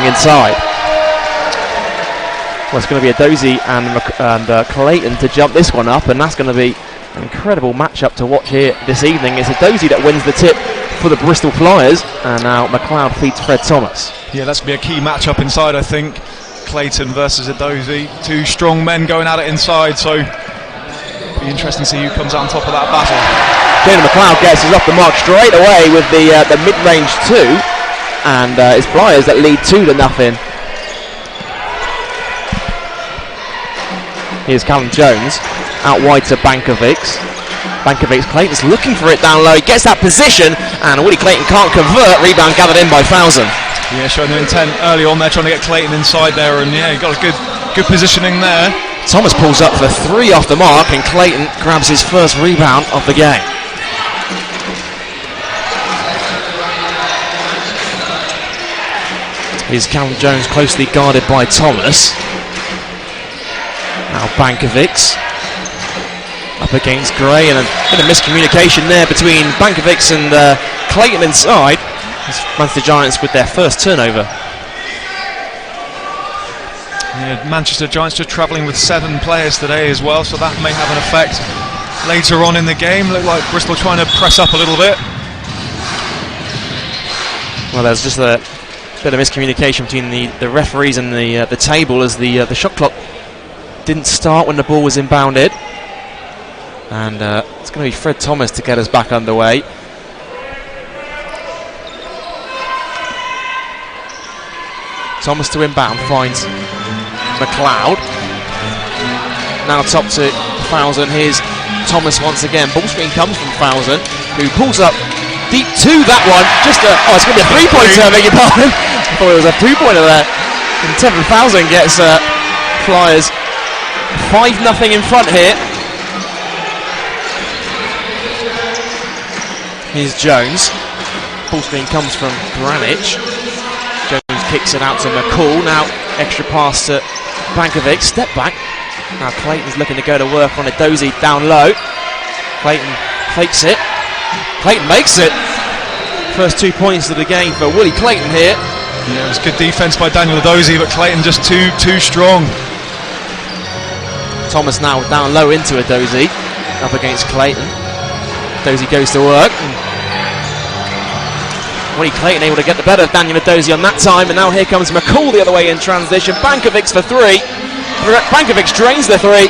going inside. Well, it's going to be a Dozy and Clayton to jump this one up, and that's going to be an incredible matchup to watch here this evening. It's a Dozy that wins the tip for the Bristol Flyers, and now McLeod feeds Fred Thomas. Yeah, that's going to be a key matchup inside, I think. Clayton versus a Dozy. Two strong men going at it inside, so it'll be interesting to see who comes out on top of that battle. Dana McLeod gets us off the mark straight away with the mid-range 2, and it's Flyers that lead 2-0. Here's Callum Jones out wide to Bankovics. Clayton's looking for it down low. He gets that position, and Willie Clayton can't convert. Rebound gathered in by Fowson. Yeah, showing the intent early on there, trying to get Clayton inside there, and yeah, he got a good positioning there. Thomas pulls up for 3 off the mark, and Clayton grabs his first rebound of the game. Here's Callum Jones closely guarded by Thomas. Now Bankovics up against Gray, and a bit of miscommunication there between Bankovics and Clayton inside. Manchester Giants with their first turnover. Yeah, Manchester Giants just travelling with 7 players today as well, so that may have an effect later on in the game. Look like Bristol trying to press up a little bit. Well, there's just a bit of miscommunication between the referees and the table, as the shot clock didn't start when the ball was inbounded, and it's going to be Fred Thomas to get us back underway. Thomas to inbound, finds McLeod. Now top to Fowson. Here's Thomas once again. Ball screen comes from Fowson, who pulls up deep to that one. It's going to be a 3-pointer, beg your pardon. I thought it was a 2-pointer there. And Tevin Fowson gets Flyers 5-0 in front here. Here's Jones. Ball screen comes from Granic. Jones kicks it out to McCall. Now extra pass to Bankovic. Step back. Now Clayton's looking to go to work on a Dozy down low. Clayton fakes it. Clayton makes it. First 2 points of the game for Willie Clayton here. Yeah, it was good defence by Daniel Dozy, but Clayton just too strong. Thomas now down low into a Dozy. Up against Clayton. Dozy goes to work. Willie Clayton able to get the better of Daniel Dozy on that time, and now here comes McCall the other way in transition. Bankovic for 3. Bankovic drains the 3,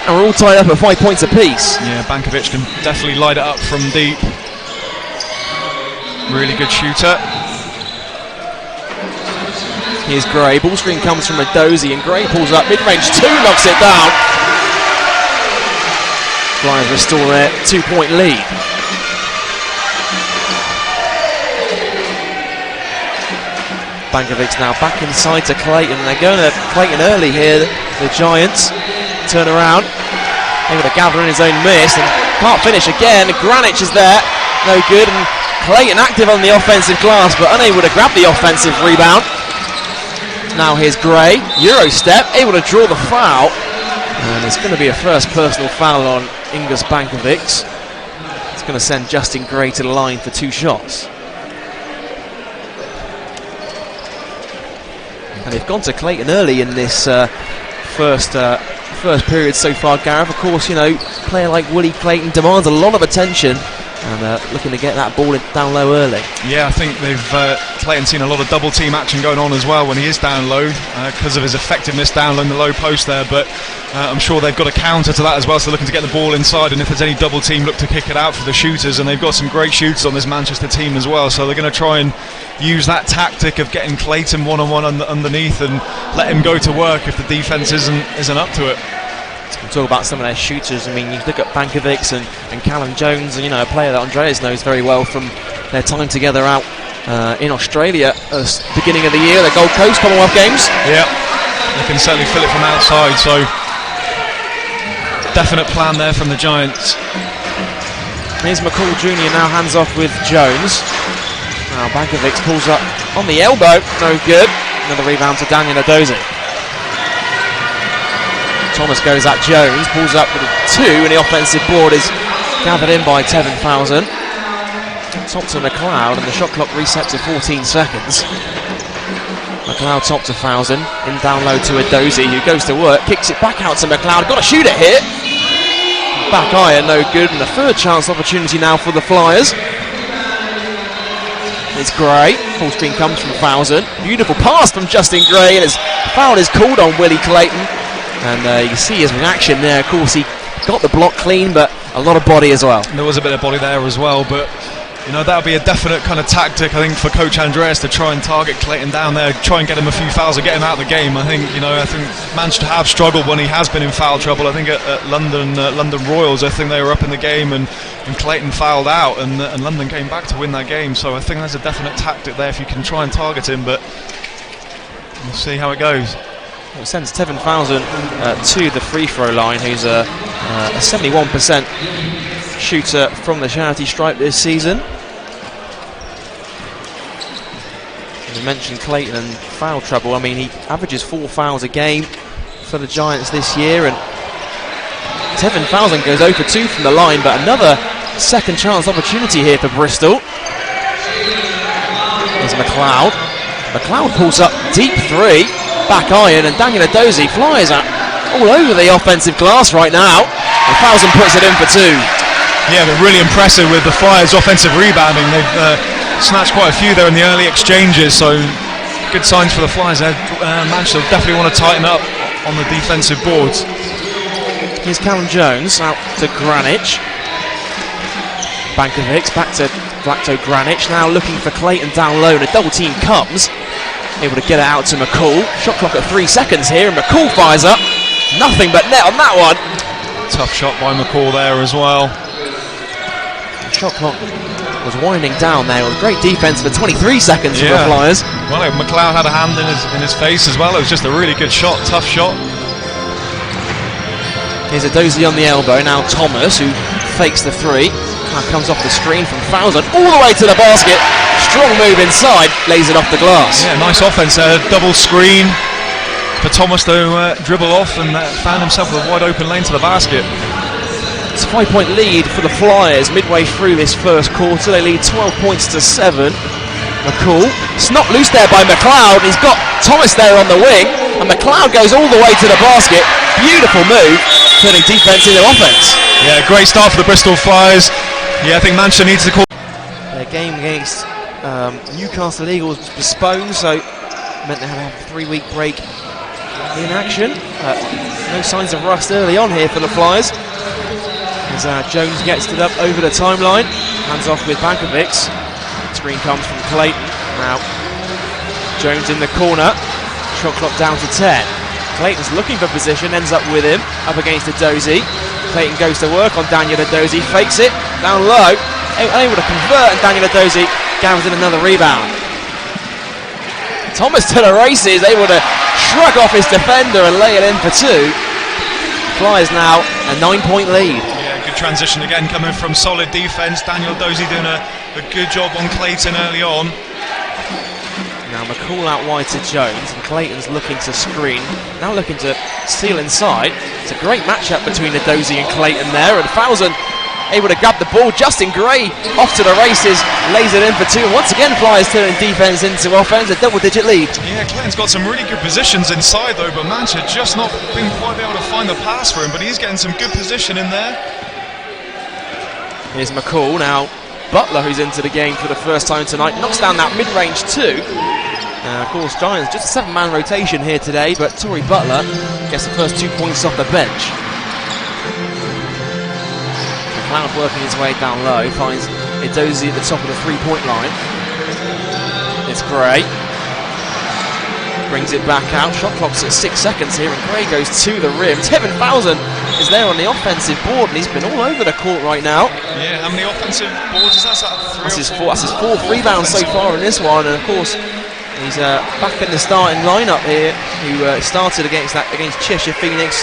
and we're all tied up at 5 points apiece. Yeah, Bankovic can definitely light it up from deep. Really good shooter. Here's Gray. Ball screen comes from a Dozy, and Gray pulls up mid-range 2, knocks it down. Flyers restore their 2-point lead. Bankovic now back inside to Clayton. They're going to Clayton early here, the Giants. Turn around, able to gather in his own miss, and can't finish again. Granic is there, no good, and Clayton active on the offensive glass, but unable to grab the offensive rebound. Now here's Gray, Euro step, able to draw the foul, and it's going to be a first personal foul on Ingus Bankovic. It's going to send Justin Gray to the line for 2 shots. And they've gone to Clayton early in this first period so far, Gareth. Of course, you know, a player like Willie Clayton demands a lot of attention, and looking to get that ball down low early. Yeah, I think Clayton's seen a lot of double team action going on as well when he is down low, because of his effectiveness down low in the low post there, but I'm sure they've got a counter to that as well, so looking to get the ball inside, and if there's any double team, look to kick it out for the shooters, and they've got some great shooters on this Manchester team as well, so they're going to try and use that tactic of getting Clayton one-on-one underneath and let him go to work if the defence isn't up to it. We'll talk about some of their shooters. I mean, you look at Bankovic and Callum Jones, and you know, a player that Andreas knows very well from their time together out in Australia at the beginning of the year, the Gold Coast Commonwealth Games. Yeah, they can certainly fill it from outside, so definite plan there from the Giants. Here's McCall Jr. now hands off with Jones. Now Bankovic pulls up on the elbow, no good. Another rebound to Daniel Dozy. Thomas goes at Jones, pulls up with a 2, and the offensive board is gathered in by Tevin Fowson. Top to McLeod, and the shot clock resets to 14 seconds. McLeod tops 1,000. In down low to Edozie, who goes to work, kicks it back out to McLeod. Got to shoot it here. Back iron, no good. And a third chance opportunity now for the Flyers. It's Gray. Full screen comes from 1,000. Beautiful pass from Justin Gray, and his foul is called on Willie Clayton. And you see his reaction there. Of course, he got the block clean, but a lot of body as well. There was a bit of body there as well, but you know, that would be a definite kind of tactic, I think, for Coach Andreas to try and target Clayton down there, try and get him a few fouls or get him out of the game. I think managed to have struggled when he has been in foul trouble. I think at London Royals, I think they were up in the game and Clayton fouled out, and London came back to win that game. So I think there's a definite tactic there if you can try and target him, but we'll see how it goes. It sends Tevin 1,000 to the free throw line, who's a 71% shooter from the charity stripe this season. As I mentioned, Clayton and foul trouble. I mean, he averages 4 fouls a game for the Giants this year, and Tevin 1,000 goes 0 for 2 from the line, but another second chance opportunity here for Bristol. There's McLeod. McLeod pulls up deep 3, back iron, and Daniel Edozie flies out all over the offensive glass right now. And 1,000 puts it in for 2. Yeah, they're really impressive with the Flyers' offensive rebounding. They've snatched quite a few there in the early exchanges, so good signs for the Flyers there. Manchester definitely want to tighten up on the defensive boards. Here's Callum Jones out to Granic. Bankovic back to Granic, now looking for Clayton down low, and a double team comes. Able to get it out to McCall. Shot clock at 3 seconds here, and McCall fires up. Nothing but net on that one. Tough shot by McCall there as well. Shot clock was winding down there. It was great defense for 23 seconds for the Flyers. Well, McLeod had a hand in his face as well. It was just a really good shot, tough shot. Here's Edozie on the elbow. Now Thomas, who fakes the 3. Now comes off the screen from 1,000 all the way to the basket. Strong move inside, lays it off the glass. Yeah, nice offense there. Double screen for Thomas to dribble off and found himself with a wide open lane to the basket. It's a 5-point lead for the Flyers midway through this first quarter. They lead 12 points to 7. McCall, it's not loose there by McLeod. He's got Thomas there on the wing, and McLeod goes all the way to the basket. Beautiful move, turning defense into offense. Yeah, great start for the Bristol Flyers. Yeah, I think Manchester needs to call. Their game against Newcastle Eagles was postponed, so it meant they had to have a 3-week break in action. No signs of rust early on here for the Flyers. As Jones gets it up over the timeline, hands off with Bankovic. Screen comes from Clayton. Now Jones in the corner, shot clock down to 10. Clayton's looking for position, ends up with him, up against Edozie. Clayton goes to work on Daniel Edozie, fakes it, down low, unable to convert, and Daniel Edozie gathers in another rebound. Thomas to the races, able to shrug off his defender and lay it in for 2. Flyers now a 9-point lead. Good transition again, coming from solid defence. Daniel Edozie doing a good job on Clayton early on. Now McCall out wide to Jones, and Clayton's looking to screen, now looking to steal inside. It's a great matchup between Edozie and Clayton there, and 1,000 able to grab the ball. Justin Gray off to the races, lays it in for 2. Once again, Flyers turning defence into offence, a double-digit lead. Yeah, Clayton's got some really good positions inside though, but Manchester just not been quite able to find the pass for him, but he's getting some good position in there. Here's McCall now. Butler, who's into the game for the first time tonight, knocks down that mid-range 2. Of course, Giants just a 7-man rotation here today, but Torrey Butler gets the first 2 points off the bench. McLeod working his way down low, finds Edozie at the top of the 3-point line. It's Gray. Brings it back out. Shot clock's at 6 seconds here, and Gray goes to the rim. Tevin 1,000 is there on the offensive board, and he's been all over the court right now. Yeah, how many offensive boards is that? That's his fourth rebound so far in this one, and of course he's back in the starting lineup here. Who started against Cheshire Phoenix.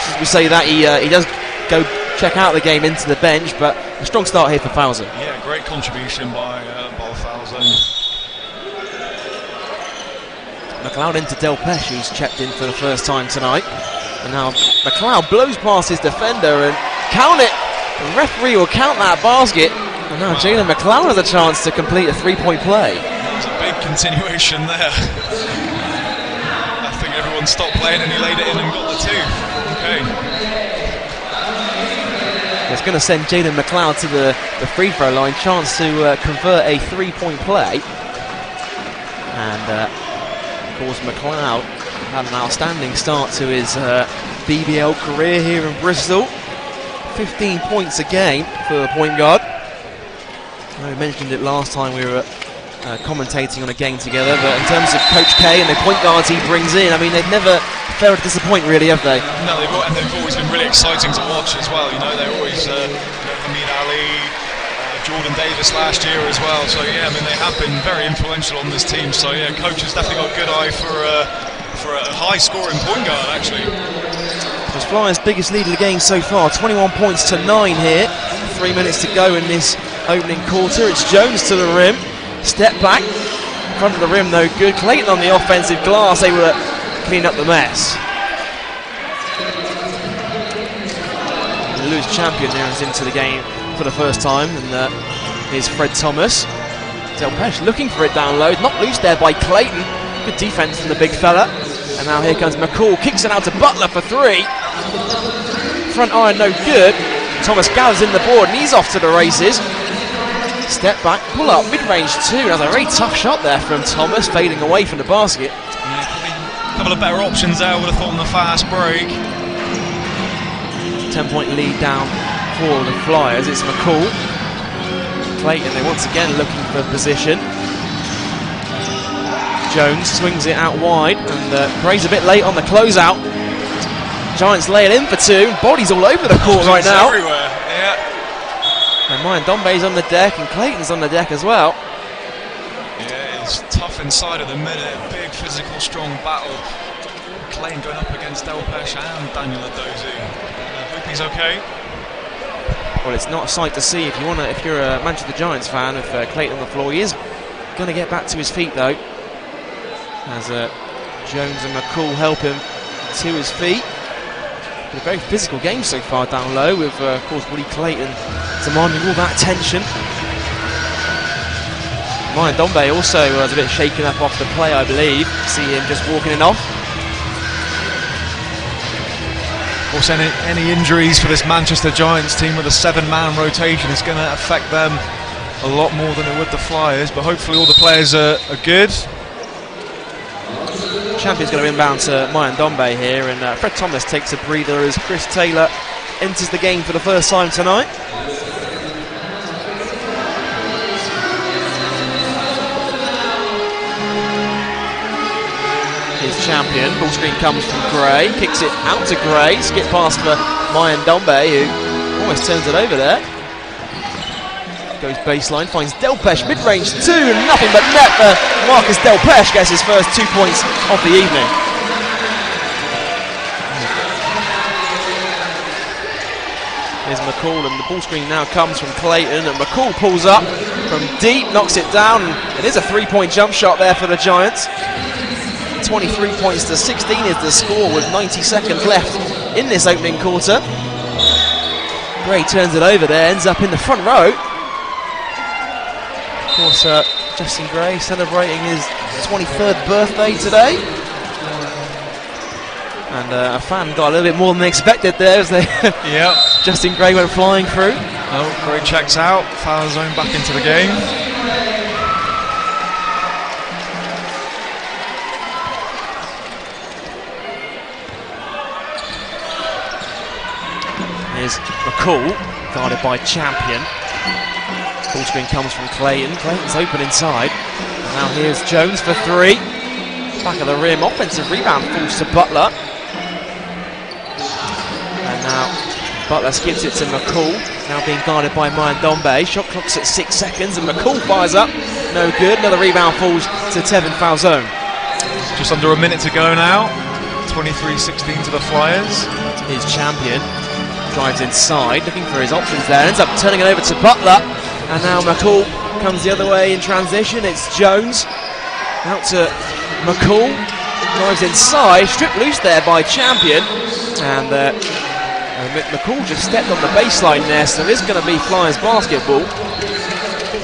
As we say that he does go check out the game into the bench, but a strong start here for 1,000. Yeah, great contribution by 1,000. McLeod into Delpeche, who's checked in for the first time tonight. And now McLeod blows past his defender and count it. The referee will count that basket. And now Jalen McLeod has a chance to complete a 3-point play. That was a big continuation there. everyone stopped playing and he laid it in and got the two. Okay. It's going to send Jaden McLeod to the free throw line, chance to convert a 3-point play. And of course McLeod had an outstanding start to his BBL career here in Bristol. 15 points a game for the point guard. I mentioned it last time we were commentating on a game together, but in terms of Coach K and the point guards he brings in, I mean, they've never failed to disappoint, really, have they? No, they've always been really exciting to watch as well. You know, they're always Hamid Ali, Jordan Davis last year as well. So yeah, I mean, they have been very influential on this team. So yeah, Coach has definitely got a good eye for a high-scoring point guard, actually. It's Flyers' biggest lead of the game so far, 21 points to 9 here. 3 minutes to go in this opening quarter. It's Jones to the rim. Step back, front of the rim, no good. Clayton on the offensive glass, able to clean up the mess. Lewis Champion there is into the game for the first time, and here's Fred Thomas. Delpesh looking for it down low, not loose there by Clayton. Good defense from the big fella. And now here comes McCall, kicks it out to Butler for 3. Front iron, no good. Thomas gathers in the board and he's off to the races. Step back, pull up, mid-range 2. That's a very tough shot there from Thomas, fading away from the basket. Yeah, probably a couple of better options there, I would have thought, on the fast break. 10-point lead down for the Flyers. It's McCall. Clayton, they once again looking for position. Jones swings it out wide and Gray's a bit late on the closeout. Giants lay it in for 2. Bodies all over the court right now. Everywhere, yeah. And Ryan Dombe's on the deck and Clayton's on the deck as well. Yeah, it's tough inside at the minute. Big physical, strong battle. Clayton going up against Delpesh and Daniel Adozu. I hope he's okay. Well, it's not a sight to see if you're a Manchester Giants fan. If Clayton on the floor, he is going to get back to his feet though, as Jones and McCall help him to his feet. A very physical game so far down low, with of course Willie Clayton demanding all that attention. Ryan Dombe also was a bit shaken up off the play, I believe. See him just walking it off. Of course, any injuries for this Manchester Giants team with a 7-man rotation is going to affect them a lot more than it would the Flyers, but hopefully all the players are good. Champion's going to inbound to Mayan Dombe here, and Fred Thomas takes a breather as Chris Taylor enters the game for the first time tonight. His Champion, ball screen comes from Gray, kicks it out to Gray, skip past for Mayan Dombe, who almost turns it over there. Goes baseline, finds Delpesh, mid-range 2, and nothing but net for Marcus Delpesh. Gets his first 2 points of the evening. Here's McCall, and the ball screen now comes from Clayton, and McCall pulls up from deep, knocks it down, and it is a 3-point jump shot there for the Giants. 23 points to 16 is the score with 90 seconds left in this opening quarter. Gray turns it over there, ends up in the front row. Of course, Justin Gray celebrating his 23rd birthday today. And a fan got a little bit more than they expected there as they Yep. Justin Gray went flying through. Oh, Gray checks out, foul zone back into the game. Here's McCall, guarded by Champion. Ball screen comes from Clayton. Clayton's open inside. And now here's Jones for 3. Back of the rim, offensive rebound falls to Butler. And now Butler skips it to McCall. Now being guarded by Mayan Dombe. Shot clock's at 6 seconds and McCall fires up. No good. Another rebound falls to Tevin foul zone. Just under a minute to go now. 23-16 to the Flyers. His Champion drives inside, looking for his options there. Ends up turning it over to Butler. And now McCall comes the other way in transition. It's Jones. Out to McCall. Drives inside. Stripped loose there by Champion. And McCall just stepped on the baseline there, so it is going to be Flyers basketball.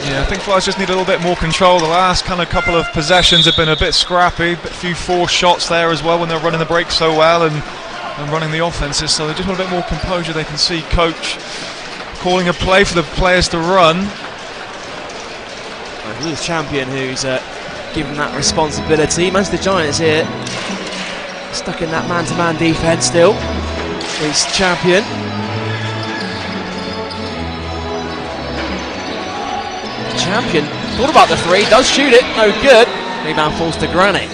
Yeah, I think Flyers just need a little bit more control. The last kind of couple of possessions have been a bit scrappy, a few forced shots there as well when they're running the break so well and running the offenses, so they just want a bit more composure. They can see coach calling a play for the players to run. Lewis Champion who's given that responsibility. Most of the Giants here stuck in that man-to-man defence still. He's Champion. Champion thought about the three, does shoot it, no good. Rebound falls to Granic.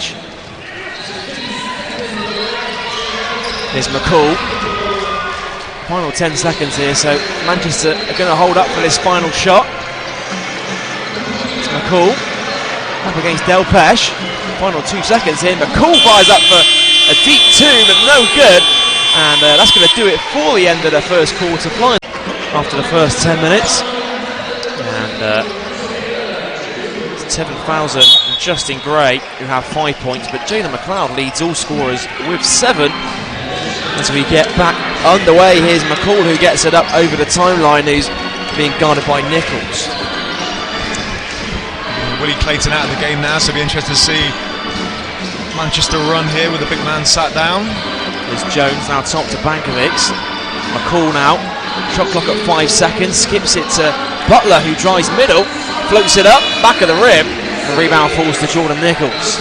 Here's McCall. Final 10 seconds here, so Manchester are going to hold up for this final shot. It's McCall up against Delpeche. Final 2 seconds here. McCall fires up for a deep two, but no good. And that's going to do it for the end of the first quarter. Flying after the first 10 minutes. And it's Tevin Fowson and Justin Gray who have 5 points, but Jalen McLeod leads all scorers with 7. As we get back underway, here's McCall who gets it up over the timeline, who's being guarded by Nichols. Willie Clayton out of the game now, so it'll be interesting to see Manchester run here with the big man sat down. There's Jones now top to Bankovic. McCall now, shot clock at 5 seconds, skips it to Butler who drives middle, floats it up, back of the rim, the rebound falls to Jordan Nichols.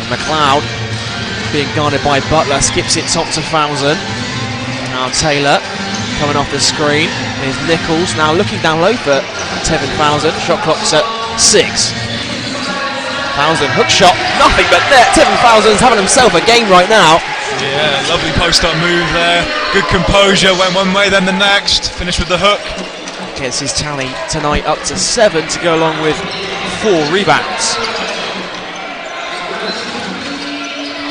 McLeod being guarded by Butler, skips it top to Fowson. Now Taylor coming off the screen. Here's Nichols now looking down low for Tevin Fowson. Shot clock's at 6. Fowson hook shot, nothing but net. Tevin Fowson's having himself a game right now. Yeah, lovely post-up move there. Good composure, went one way then the next. Finished with the hook. Gets his tally tonight up to 7 to go along with 4 rebounds.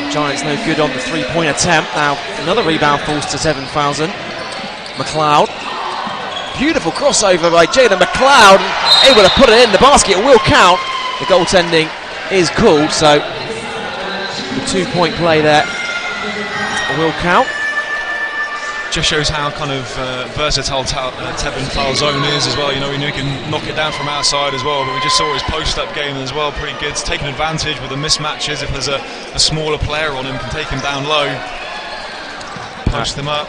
Giants no good on the 3-point attempt. Now another rebound falls to Tevin Fowson. McLeod, beautiful crossover by Jalen McLeod, able to put it in. The basket will count. The goaltending is called, so the 2-point play there will count. Just shows how kind of versatile Tevin Falzone is as well. You know, he can knock it down from outside as well, but we just saw his post-up game as well, pretty good. He's taking advantage with the mismatches. If there's a smaller player on him, can take him down low, post him up.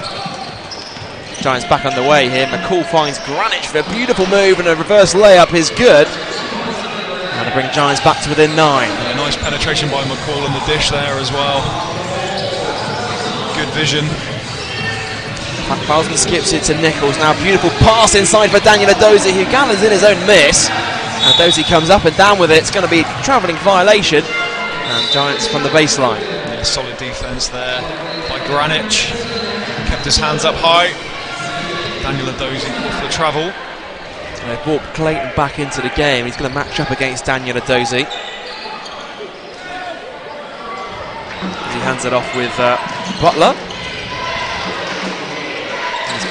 Giants back underway here. McCall finds Granic for a beautiful move, and a reverse layup is good. And to bring Giants back to within 9. Yeah, nice penetration by McCall in the dish there as well. Good vision. Fowson skips it to Nichols. Now beautiful pass inside for Daniel Adozie, who gathers in his own miss. Adozie comes up and down with it. It's going to be a travelling violation. And Giants from the baseline. Yeah, solid defence there by Granic. Kept his hands up high. Daniel Adozie off the travel. They've brought Clayton back into the game. He's going to match up against Daniel Adozie. He hands it off with Butler.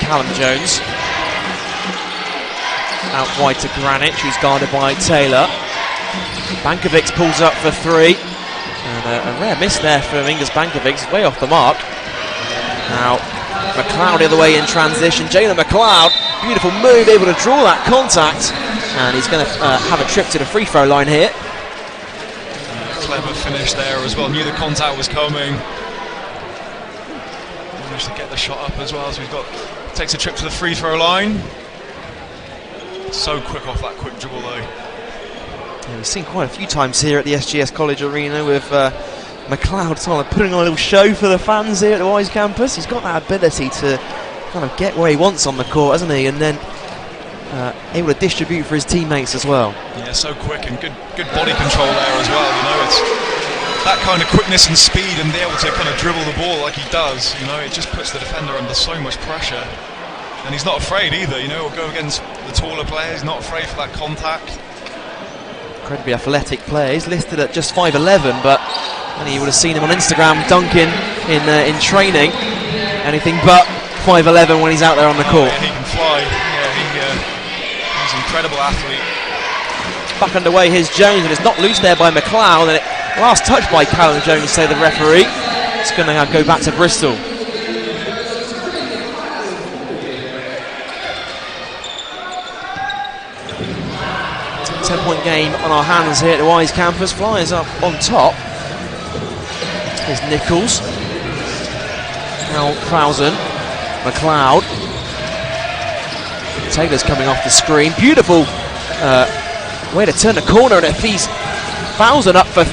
Callum Jones out wide to Granic, who's guarded by Taylor. Bankovic pulls up for 3, and a rare miss there from Ingus Bankovic, way off the mark. Now McLeod the other way in transition. Jalen McLeod, beautiful move, able to draw that contact, and he's going to have a trip to the free throw line here. Clever finish there as well, knew the contact was coming. Managed to get the shot up as well, so he's got takes a trip to the free throw line. So quick off that quick dribble though. Yeah, we've seen quite a few times here at the SGS College Arena with McLeod sort of putting on a little show for the fans here at the Wise campus. He's got that ability to kind of get where he wants on the court, hasn't he? And then able to distribute for his teammates as well. Yeah, so quick and good body control there as well. You know, it's that kind of quickness and speed and be able to kind of dribble the ball like he does, you know, it just puts the defender under so much pressure. And he's not afraid either, you know, he'll go against the taller players, not afraid for that contact. Incredibly athletic player. He's listed at just 5'11", but you would have seen him on Instagram dunking in training. Anything but 5'11" when he's out there on the court. Yeah, he can fly. Yeah, he's an incredible athlete. Back underway, here's Jones, and it's not loose there by McLeod, and it last touch by Callum Jones, say the referee. It's going to go back to Bristol. 10-point game on our hands here at the Wise campus. Flyers up on top. Here's Nichols. Now Clausen. McLeod. Taylor's coming off the screen. Beautiful way to turn the corner, and it feeds Clausen up for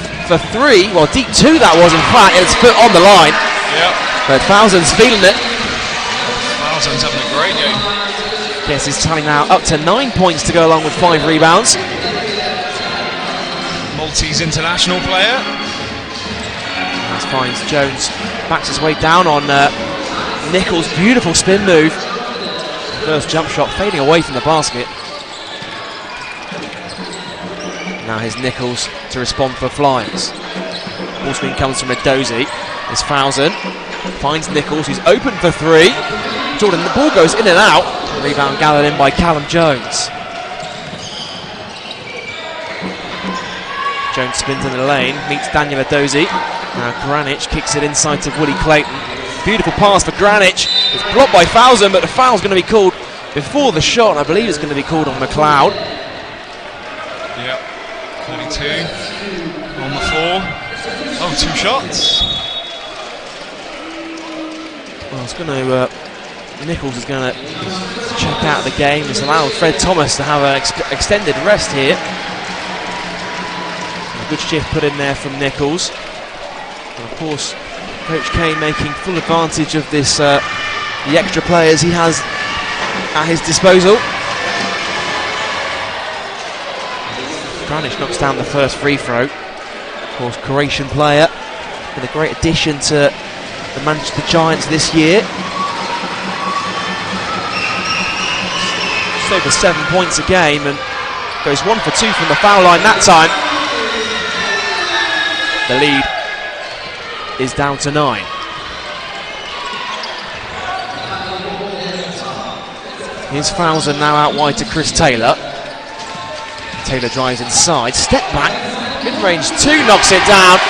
three. Well, deep two that was, in fact. It's foot on the line. Yep. But Clausen's feeling it. Clausen's having a great game. Yes, his tally now up to 9 points to go along with 5 rebounds. Maltese international player. That finds Jones, backs his way down on Nichols. Beautiful spin move. First jump shot fading away from the basket. Now here's Nichols to respond for Flyers. Ball screen comes from Edozie. It's Clausen. Finds Nichols, who's open for three. Jordan, the ball goes in and out. Rebound gathered in by Callum Jones. Jones spins in the lane, meets Daniel Edozie. Now Granic kicks it inside to Willie Clayton. Beautiful pass for Granic. It's blocked by Clausen, but the foul's going to be called before the shot, and I believe it's going to be called on McLeod. Yep, 32 on the floor. Oh, 2 shots. Well, it's going to... Nichols is going to check out of the game. It's allowed Fred Thomas to have an extended rest here. A good shift put in there from Nichols. And of course, Coach Kane making full advantage of this, the extra players he has at his disposal. Granic knocks down the first free throw. Of course, Croatian player, been a great addition to the Manchester Giants this year. Just over 7 points a game, and goes 1 for 2 from the foul line that time. The lead is down to 9. Here's Clausen now out wide to Chris Taylor. Taylor drives inside, step back, mid-range 2, knocks it down.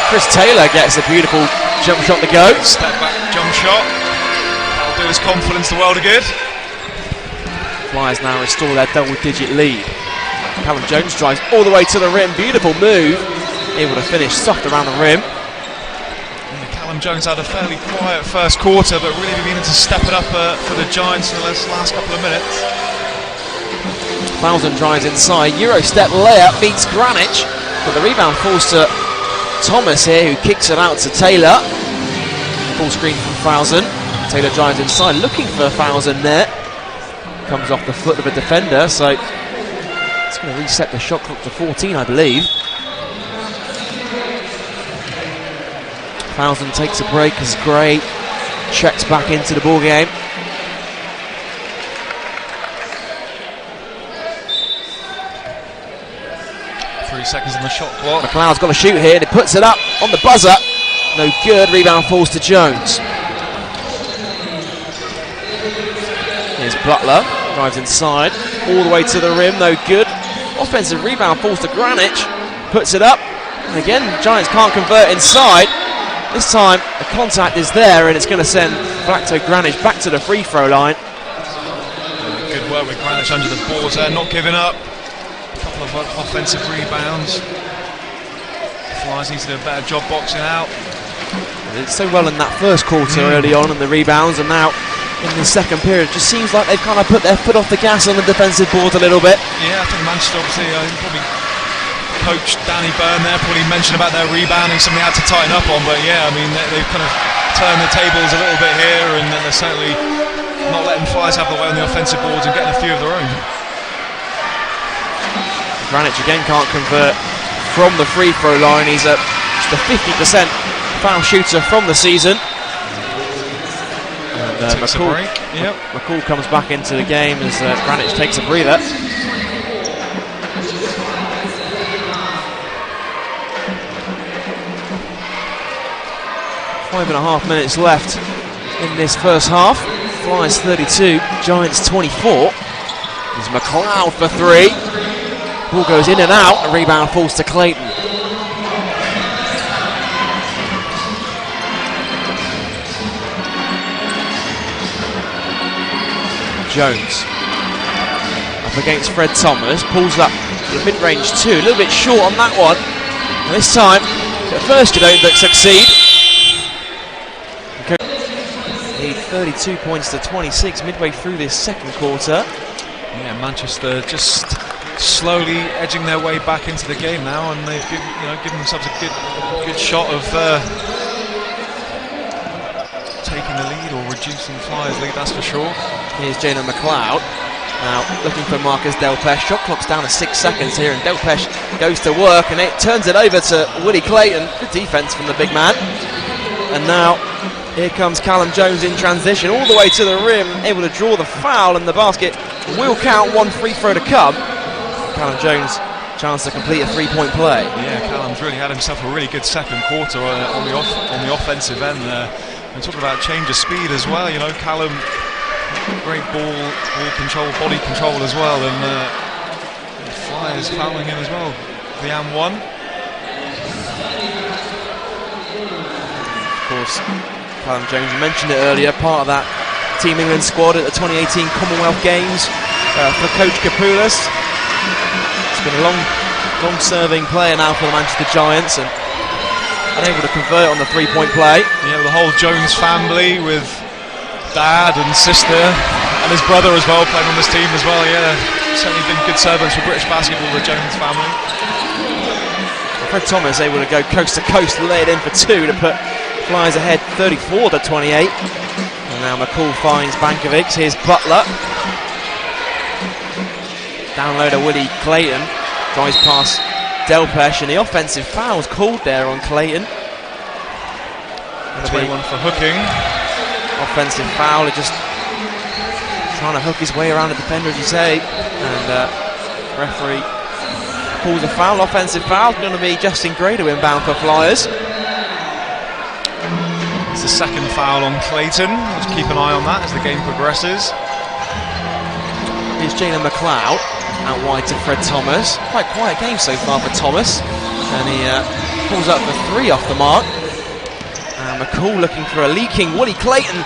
Chris Taylor gets a beautiful jump shot to go. Step back jump shot. That'll do his confidence the world of good. Flyers now restore their double-digit lead. Callum Jones drives all the way to the rim. Beautiful move. Able to finish soft around the rim. Yeah, Callum Jones had a fairly quiet first quarter, but really beginning to step it up for the Giants in the last couple of minutes. Clausen drives inside. Euro step layup meets Granic. But the rebound falls to Thomas here, who kicks it out to Taylor. Full screen from Clausen. Taylor drives inside, looking for Clausen there. Comes off the foot of a defender, so it's going to reset the shot clock to 14, I believe. Clausen takes a break as Gray checks back into the ball game. Three seconds on the shot clock. McLeod's got to shoot here, and he puts it up on the buzzer. No good. Rebound falls to Jones. Here's Butler, drives inside, all the way to the rim, no good. Offensive rebound falls to Granic, puts it up, and again, Giants can't convert inside. This time, the contact is there, and it's going to send Blacktoe Granic back to the free throw line. Good work with Granic under the boards there, not giving up. A couple of offensive rebounds. Flyers need to do a better job boxing out. They did so well in that first quarter early on, and the rebounds, and now in the second period, it just seems like they've kind of put their foot off the gas on the defensive board a little bit. Yeah, I think Manchester obviously probably coach Danny Byrne there probably mentioned about their rebounding, something they had to tighten up on, but yeah, I mean they've kind of turned the tables a little bit here, and they're certainly not letting Flyers have the way on the offensive boards and getting a few of their own. Granic again can't convert from the free throw line. He's just a 50% foul shooter from the season. And McCall comes back into the game as Granic takes a breather. Five and a half minutes left in this first half. Flyers 32, Giants 24. There's McLeod for three. Ball goes in and out. The rebound falls to Clayton. Jones up against Fred Thomas, pulls up The mid-range 2, a little bit short on that one. And this time, at first you don't succeed. Need 32 points to 26 midway through this second quarter. Yeah, Manchester just slowly edging their way back into the game now, and they've given themselves a good shot of taking the lead or reducing Flyers' lead, that's for sure. Here's Jalen McLeod. Now looking for Marcus Delpesh. Shot clock's down to 6 seconds here, and Delpesh goes to work and it turns it over to Willie Clayton. Good defence from the big man. And now here comes Callum Jones in transition all the way to the rim, able to draw the foul, and the basket will count. One free throw to come. Callum Jones, chance to complete a 3-point play. Yeah, Callum's really had himself a really good second quarter on the offensive end there. And talking about change of speed as well, Callum, great ball control, body control as well, and the Flyers fouling him as well. The and one. Of course, Callum Jones, you mentioned it earlier, part of that Team England squad at the 2018 Commonwealth Games for Coach Kapoulas. He's been a long-serving player now for the Manchester Giants, and unable to convert on the 3-point play. Yeah, the whole Jones family with dad and sister and his brother as well playing on this team as well. Yeah, certainly been good servants for British basketball, the Jones family. Fred Thomas able to go coast to coast, lay it in for 2 to put Flyers ahead 34 to 28. And now McCall finds Bankovic. Here's Butler. Down low to Willie Clayton. Drives past Delpesh, and the offensive foul's called there on Clayton. 21 for hooking. Offensive foul, just trying to hook his way around the defender, as you say. And referee calls a foul. Offensive foul, going to be Justin Grado inbound for Flyers. It's the second foul on Clayton. Let's keep an eye on that as the game progresses. Here's Jalen McLeod out wide to Fred Thomas. Quite quiet game so far for Thomas, and he pulls up for 3 off the mark. And McCall looking for a leaking Willie Clayton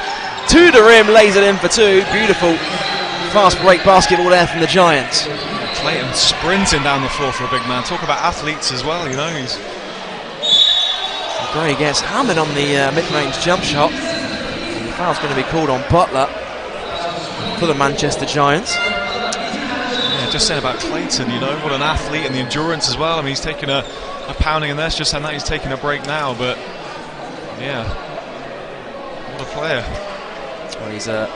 to the rim, lays it in for 2. Beautiful fast break basketball there from the Giants. Clayton sprinting down the floor for a big man. Talk about athletes as well, he's... Gray gets hammered on the mid-range jump shot. And the foul's going to be called on Butler for the Manchester Giants. Yeah, just saying about Clayton, what an athlete, and the endurance as well. I mean, he's taking a pounding in there. It's just saying that he's taking a break now, but yeah, what a player. Well, he's of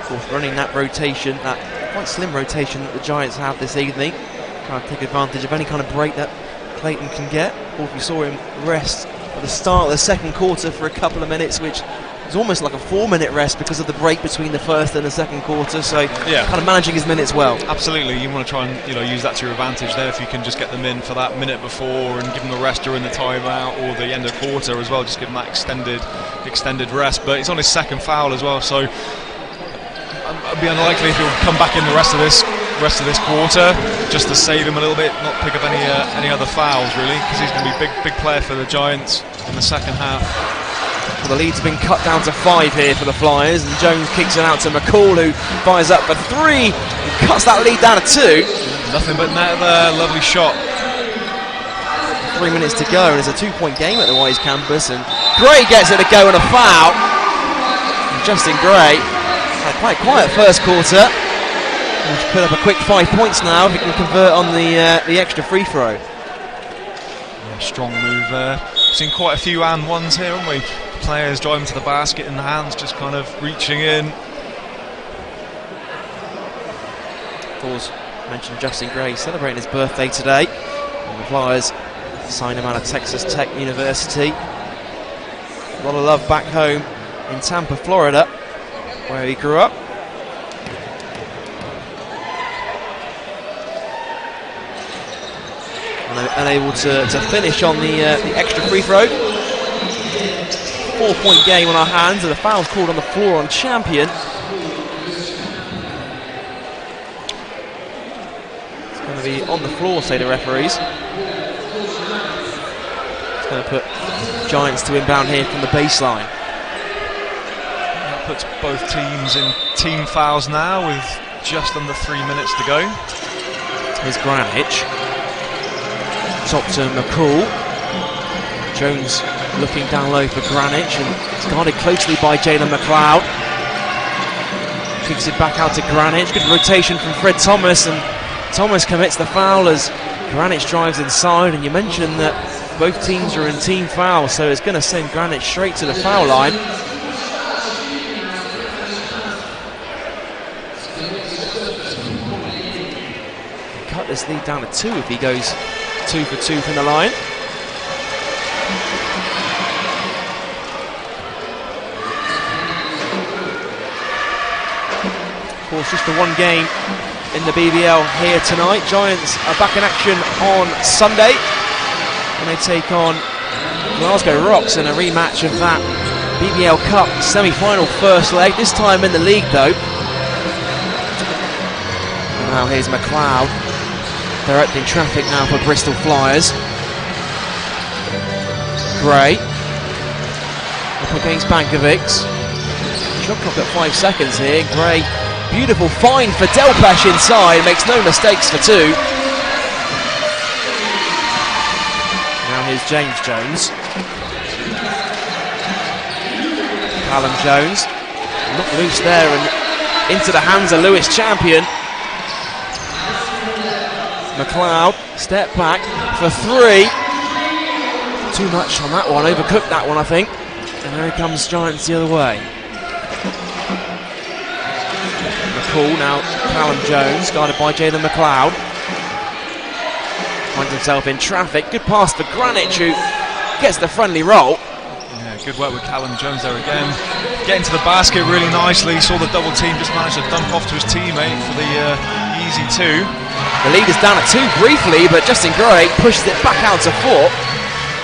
course running that rotation, that quite slim rotation that the Giants have this evening, trying to take advantage of any kind of break that Clayton can get. Or if you saw him rest at the start of the second quarter for a couple of minutes, which was almost like a 4-minute rest because of the break between the first and the second quarter. So yeah, kind of managing his minutes well. Absolutely, you want to try and use that to your advantage there if you can just get them in for that minute before and give them a rest during the timeout or the end of quarter as well. Just give him that extended rest. But he's on his second foul as well, so it'd be unlikely if he'll come back in the rest of this quarter just to save him a little bit, not pick up any other fouls really, because he's going to be big player for the Giants in the second half. Well, the lead's been cut down to 5 here for the Flyers, and Jones kicks it out to McCall, who fires up for 3 and cuts that lead down to 2. Nothing but net there, lovely shot. 3 minutes to go, and it's a 2-point game at the Wise campus, and Gray gets it to go and a foul. And Justin Gray had quite a quiet first quarter. He's put up a quick 5 points now if he can convert on the extra free throw. Yeah, strong move there. Seen quite a few and ones here, haven't we? Players driving to the basket and the hands just kind of reaching in. Of course, mentioned Justin Gray celebrating his birthday today. And the Flyers signed him out of Texas Tech University. A lot of love back home in Tampa, Florida, where he grew up. Unable to finish on the extra free throw. 4-point game on our hands, and the foul's called on the floor on Champion. It's going to be on the floor, say the referees. It's going to put Giants to inbound here from the baseline. That puts both teams in team fouls now with just under 3 minutes to go. Here's Granic. Top to McCall. Jones looking down low for Granic, and it's guarded closely by Jalen McLeod. Kicks it back out to Granic. Good rotation from Fred Thomas, and Thomas commits the foul as Granic drives inside. And you mentioned that both teams are in team foul, so it's going to send Granic straight to the foul line. Cut this lead down to 2 if he goes 2 for 2 from the line. Of course, just the one game in the BBL here tonight. Giants are back in action on Sunday, and they take on Glasgow Rocks in a rematch of that BBL Cup semi-final first leg, this time in the league though. And now here's McLeod directing traffic now for Bristol Flyers. Gray up against Bankovics. Shot clock at 5 seconds here. Gray, beautiful find for Delpesh inside, makes no mistakes for 2. Now here's James Jones. Callum Jones, not loose there, and into the hands of Lewis Champion. McLeod, step back for 3. Too much on that one, overcooked that one I think. And here comes Giants the other way. McCall, now Callum Jones, guarded by Jalen McLeod. Finds himself in traffic, good pass for Granic, who gets the friendly roll. Yeah, good work with Callum Jones there again. Getting to the basket really nicely, saw the double team, just managed to dunk off to his teammate for the easy 2. The lead is down at 2 briefly, but Justin Gray pushes it back out to 4.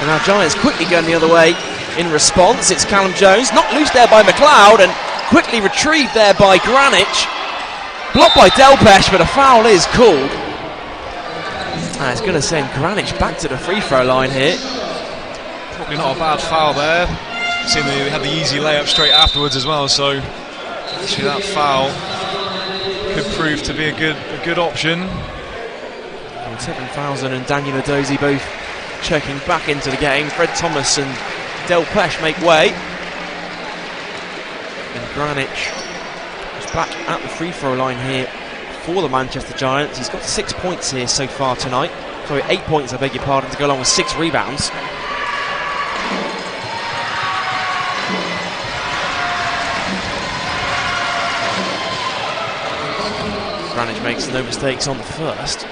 And now Giants quickly going the other way in response. It's Callum Jones, not loose there by McLeod, and quickly retrieved there by Granic. Blocked by Delpesh, but a foul is called. And it's going to send Granic back to the free throw line here. Probably not a bad foul there. Seeing that he had the easy layup straight afterwards as well, so actually that foul could prove to be a good option. 7,000 and Daniel Adozi both checking back into the game. Fred Thomas and Delpesh make way. And Granic is back at the free throw line here for the Manchester Giants. He's got 6 points here so far tonight. Sorry, 8 points, I beg your pardon, to go along with 6 rebounds. Granic makes no mistakes on the first.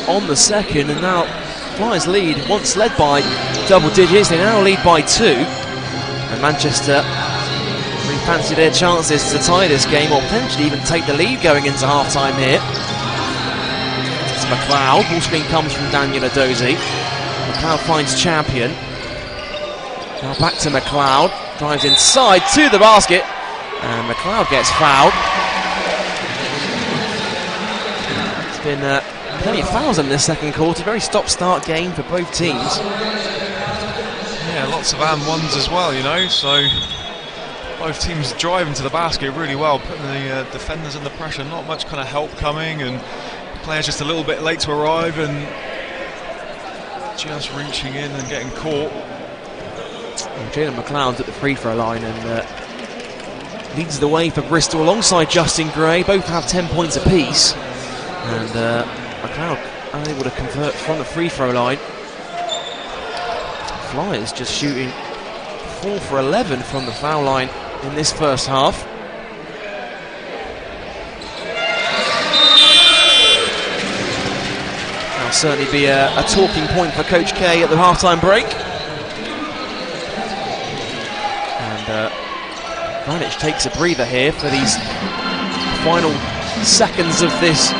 On the second, and now Flyers lead, once led by double digits, they now lead by 2. And Manchester really fancy their chances to tie this game, or potentially even take the lead going into half time here. It's McLeod, ball screen comes from Daniel Adozi. McLeod finds Champion. Now back to McLeod, drives inside to the basket, and McLeod gets fouled. It's been plenty of fouls in this second quarter. Very stop-start game for both teams. Yeah, lots of and ones as well, you know, so both teams driving to the basket really well, putting the defenders under pressure. Not much kind of help coming, and players just a little bit late to arrive and just reaching in and getting caught. Well, Jalen McLeod's at the free throw line and leads the way for Bristol alongside Justin Gray. Both have 10 points apiece, and McLeod unable to convert from the free throw line. Flyers just shooting 4 for 11 from the foul line in this first half. That'll certainly be a talking point for Coach K at the halftime break. And Granic takes a breather here for these final seconds of this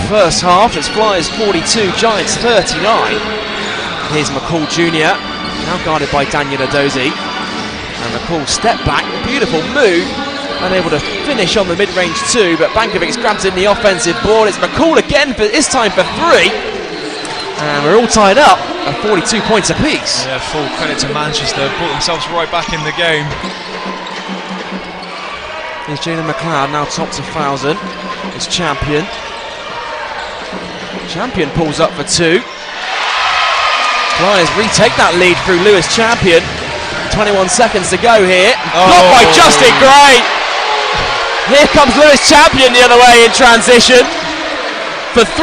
first half. It's Flyers 42, Giants 39. Here's McCall Jr., now guarded by Daniel Adozi. And McCall step back, beautiful move, unable to finish on the mid-range 2, but Bankovic grabs in the offensive board. It's McCall again, but this time for 3. And we're all tied up at 42 points apiece. Yeah, full credit to Manchester. Brought themselves right back in the game. Here's Jalen McLeod, now tops 1,000. It's Champion. Champion pulls up for 2. Flyers retake that lead through Lewis Champion. 21 seconds to go here. Blocked by Justin Gray. Here comes Lewis Champion the other way in transition. For 3.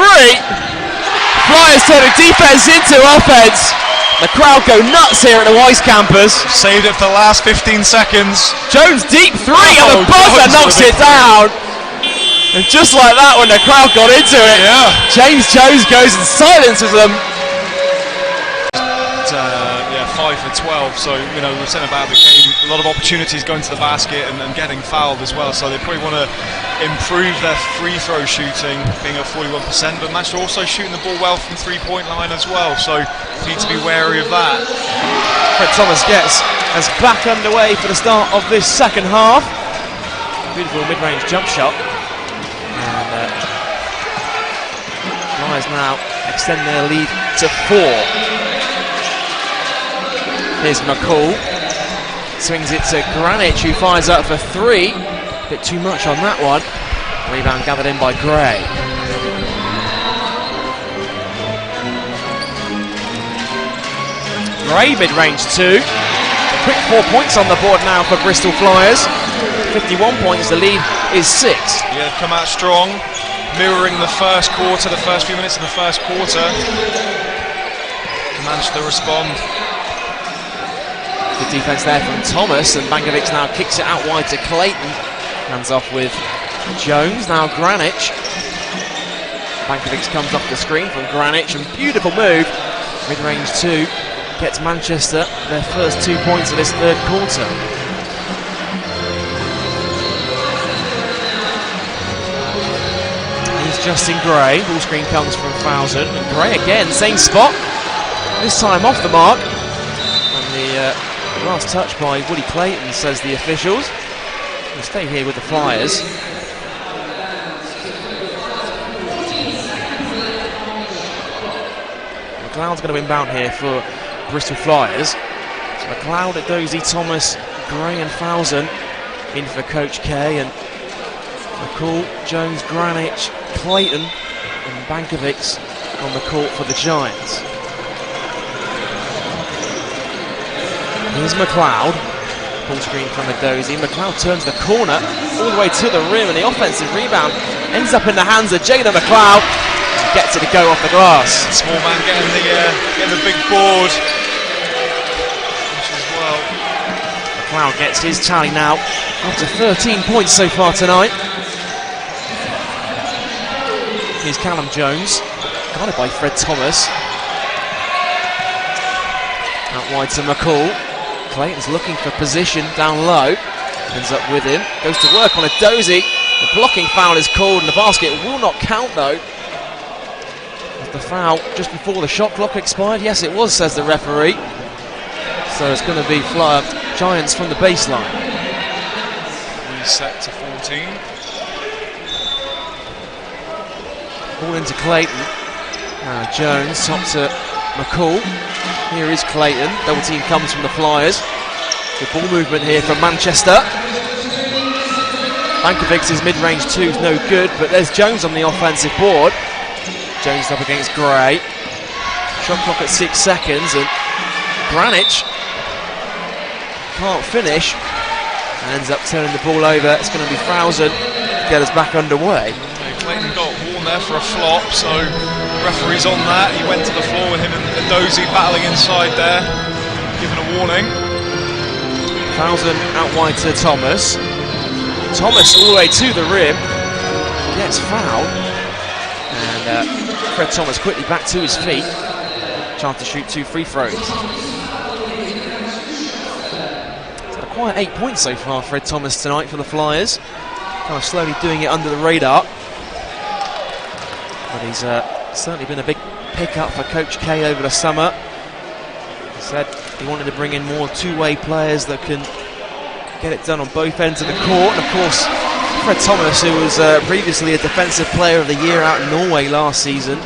Flyers turning defence into offence. The crowd go nuts here at the Weiss campus. Saved it for the last 15 seconds. Jones deep 3 and the buzzer knocks it down. And just like that, when the crowd got into it, James Jones goes and silences them. 5 for 12, so we were saying about the game, a lot of opportunities going to the basket and getting fouled as well, so they probably want to improve their free throw shooting, being at 41%, but Manchester also shooting the ball well from 3-point line as well, so need to be wary of that. Fred Thomas gets us back underway for the start of this second half. Beautiful mid-range jump shot, and Flyers now extend their lead to 4. Here's McCall, swings it to Granic, who fires up for 3. Bit too much on that one. Rebound gathered in by Gray. Gray mid-range 2. Quick 4 points on the board now for Bristol Flyers. 51 points, the lead is 6. Yeah, come out strong, mirroring the first quarter, the first few minutes of the first quarter. Managed to respond. Good defence there from Thomas, and Bankovic now kicks it out wide to Clayton. Hands off with Jones, now Granic. Bankovic comes off the screen from Granic, and beautiful move. Mid-range 2 gets Manchester their first 2 points of this third quarter. Here's Justin Gray, ball screen comes from 1,000, and Gray again, same spot, this time off the mark. And the last touch by Woody Clayton, says the officials. We'll stay here with the Flyers. McLeod's going to inbound here for Bristol Flyers. So McLeod, Dozy, Thomas, Gray and 1,000 in for Coach K, and McCall, Jones, Granic, Clayton and Bankovic on the court for the Giants. Here's McLeod, full screen from Dozy. McLeod turns the corner all the way to the rim, and the offensive rebound ends up in the hands of Jaden McLeod. He gets it to go off the glass. Small man getting the big board as well. McLeod gets his tally now up to 13 points so far tonight. Here's Callum Jones, guarded by Fred Thomas. Out wide to McCall. Clayton's looking for position down low. Ends up with him. Goes to work on a Dozy. The blocking foul is called, and the basket will not count though. Was the foul just before the shot clock expired? Yes, it was, says the referee. So it's going to be Giants from the baseline. Reset to 14. Ball into Clayton. Now Jones, top to McCall. Here is Clayton. Double team comes from the Flyers. Good ball movement here from Manchester. Bankovic's mid-range 2 is no good, but there's Jones on the offensive board. Jones up against Gray. Shot clock at 6 seconds, and Granic can't finish. And ends up turning the ball over. It's going to be 1,000 to get us back underway. Clayton got warned there for a flop, so referee's on that. He went to the floor with him and Dozy battling inside there, given a warning. 1,000 out wide to Thomas. Thomas all the way to the rim, gets fouled, and Fred Thomas quickly back to his feet. Chance to shoot 2 free throws. He's had a quiet 8 points so far, Fred Thomas, tonight for the Flyers. Kind of slowly doing it under the radar. But he's certainly been a big pickup for Coach K over the summer. He said he wanted to bring in more two-way players that can get it done on both ends of the court. And of course, Fred Thomas, who was previously a Defensive Player of the Year out in Norway last season,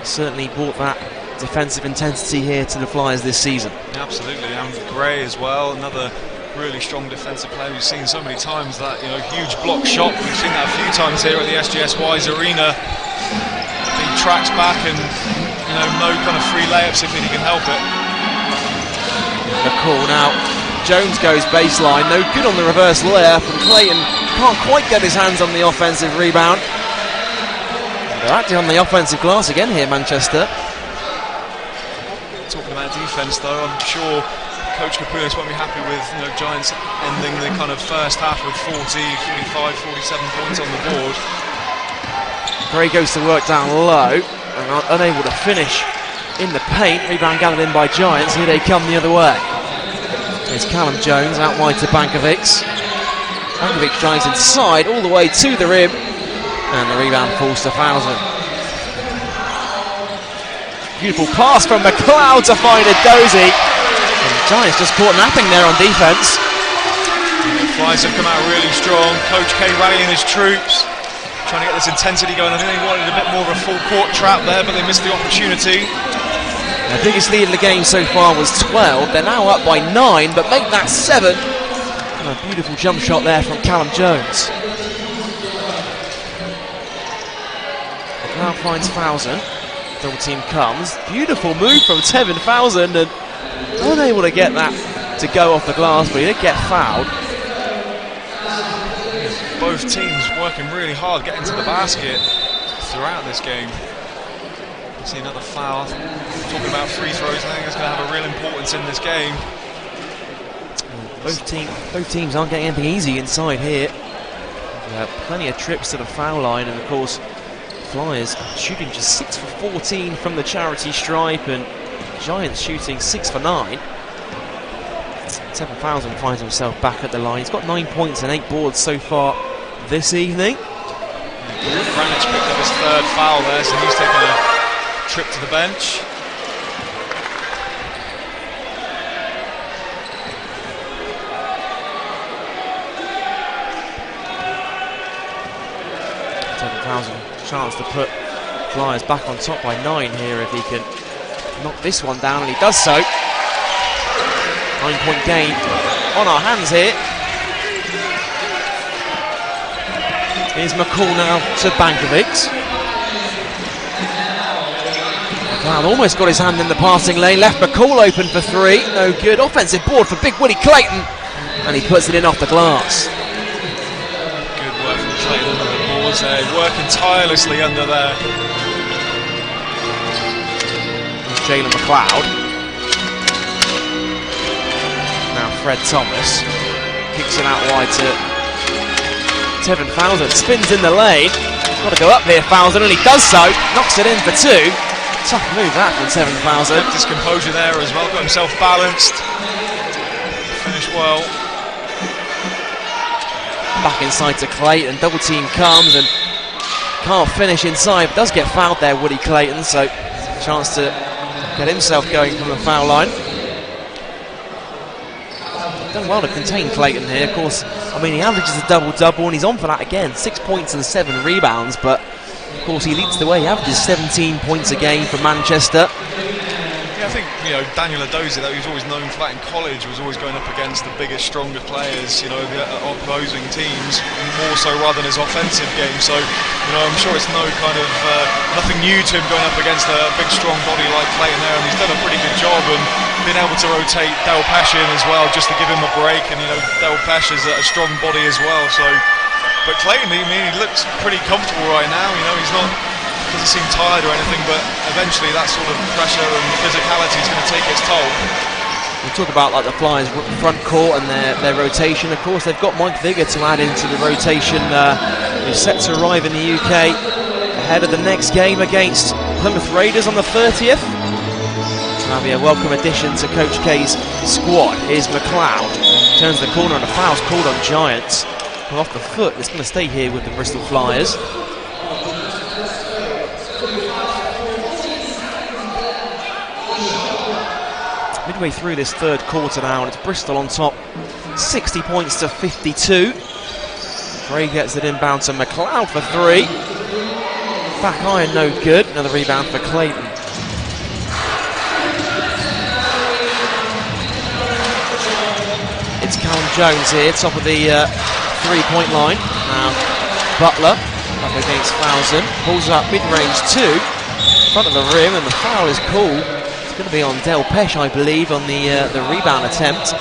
certainly brought that defensive intensity here to the Flyers this season. Absolutely, and Gray as well, another really strong defensive player. We've seen so many times that, you know, huge block shot. We've seen that a few times here at the SGS Wise Arena. He tracks back and, you know, no kind of free layups if he can help it. The call now. Jones goes baseline, no good on the reverse layup, and Clayton can't quite get his hands on the offensive rebound. They're acting on the offensive glass again here, Manchester. Talking about defence though, I'm sure Coach Kapulis won't be happy with, you know, Giants ending the kind of first half with 40, 45, 47 points on the board. Gray goes to work down low and unable to finish in the paint. Rebound gathered in by Giants. Here they come the other way. It's Callum Jones out wide to Bankovic. Bankovic drives inside all the way to the rim, and the rebound falls to Fousen. Beautiful pass from McLeod to find a Dozy. And the Giants just caught napping there on defence. The Flyers have come out really strong. Coach K rallying his troops, trying to get this intensity going. I think they wanted a bit more of a full court trap there, but they missed the opportunity. Their biggest lead in the game so far was 12. They're now up by 9, but make that 7. And a beautiful jump shot there from Callum Jones. Now finds Fousen. Double team comes. Beautiful move from Tevin Fousen, and unable to get that to go off the glass, but he did get fouled. Both teams working really hard getting to the basket throughout this game. See another foul. Talking about free throws, I think it's going to have a real importance in this game. Both teams aren't getting anything easy inside here. Plenty of trips to the foul line, and of course Flyers shooting just 6 for 14 from the charity stripe, and Giants shooting 6 for 9. Tevin Fousen finds himself back at the line. He's got 9 points and 8 boards so far this evening. Granic picked up his third foul there, so he's taking a trip to the bench. Tevin Fousen, chance to put Flyers back on top by 9 here if he can knock this one down, and he does so. 9-point game on our hands here. Here's McCall now to Bankovic. McLeod almost got his hand in the passing lane, left McCall open for 3, no good. Offensive board for big Woody Clayton, and he puts it in off the glass. Good work from Clayton under the boards there, working tirelessly under there. There's Jalen McLeod. Now Fred Thomas kicks it out wide to Tevin Fousen, spins in the lane. Got to go up here, Fousen, and he does so. Knocks it in for 2. Tough move that from Tevin Fousen. Kept his composure there as well, got himself balanced. Finished well. Back inside to Clayton, double team comes and can't finish inside, but does get fouled there, Woody Clayton, so chance to get himself going from the foul line. Done well to contain Clayton here, of course. I mean, he averages a double-double, and he's on for that again. 6 points and 7 rebounds, but of course he leads the way. He averages 17 points a game for Manchester. Yeah, I think, you know, Daniel Adozi, though, he was always known for that in college, was always going up against the bigger, stronger players, you know, the opposing teams, more so rather than his offensive game. So, you know, I'm sure it's nothing new to him going up against a big, strong body like Clayton there, and he's done a pretty good job and been able to rotate Del Pesh in as well, just to give him a break. And, you know, Del Pesh is a strong body as well. So, but Clayton, I mean, he looks pretty comfortable right now. You know, doesn't seem tired or anything, but eventually that sort of pressure and physicality is going to take its toll. We'll talk about like the Flyers front court and their rotation. Of course, they've got Mike Vigor to add into the rotation, who's set to arrive in the UK ahead of the next game against Plymouth Raiders on the 30th. That'll be a welcome addition to Coach K's squad. Here's McLeod, turns the corner and a foul's called on Giants. Well, off the foot, it's going to stay here with the Bristol Flyers. Midway through this third quarter now, and it's Bristol on top, 60 points to 52. Gray gets it inbound to McLeod for 3. Back iron, no good. Another rebound for Clayton. It's Callum Jones here, top of the 3-point line. Now Butler up against Fousen. Pulls up mid-range 2. Front of the rim, and the foul is called. It's going to be on Del Pesh, I believe, on the rebound attempt.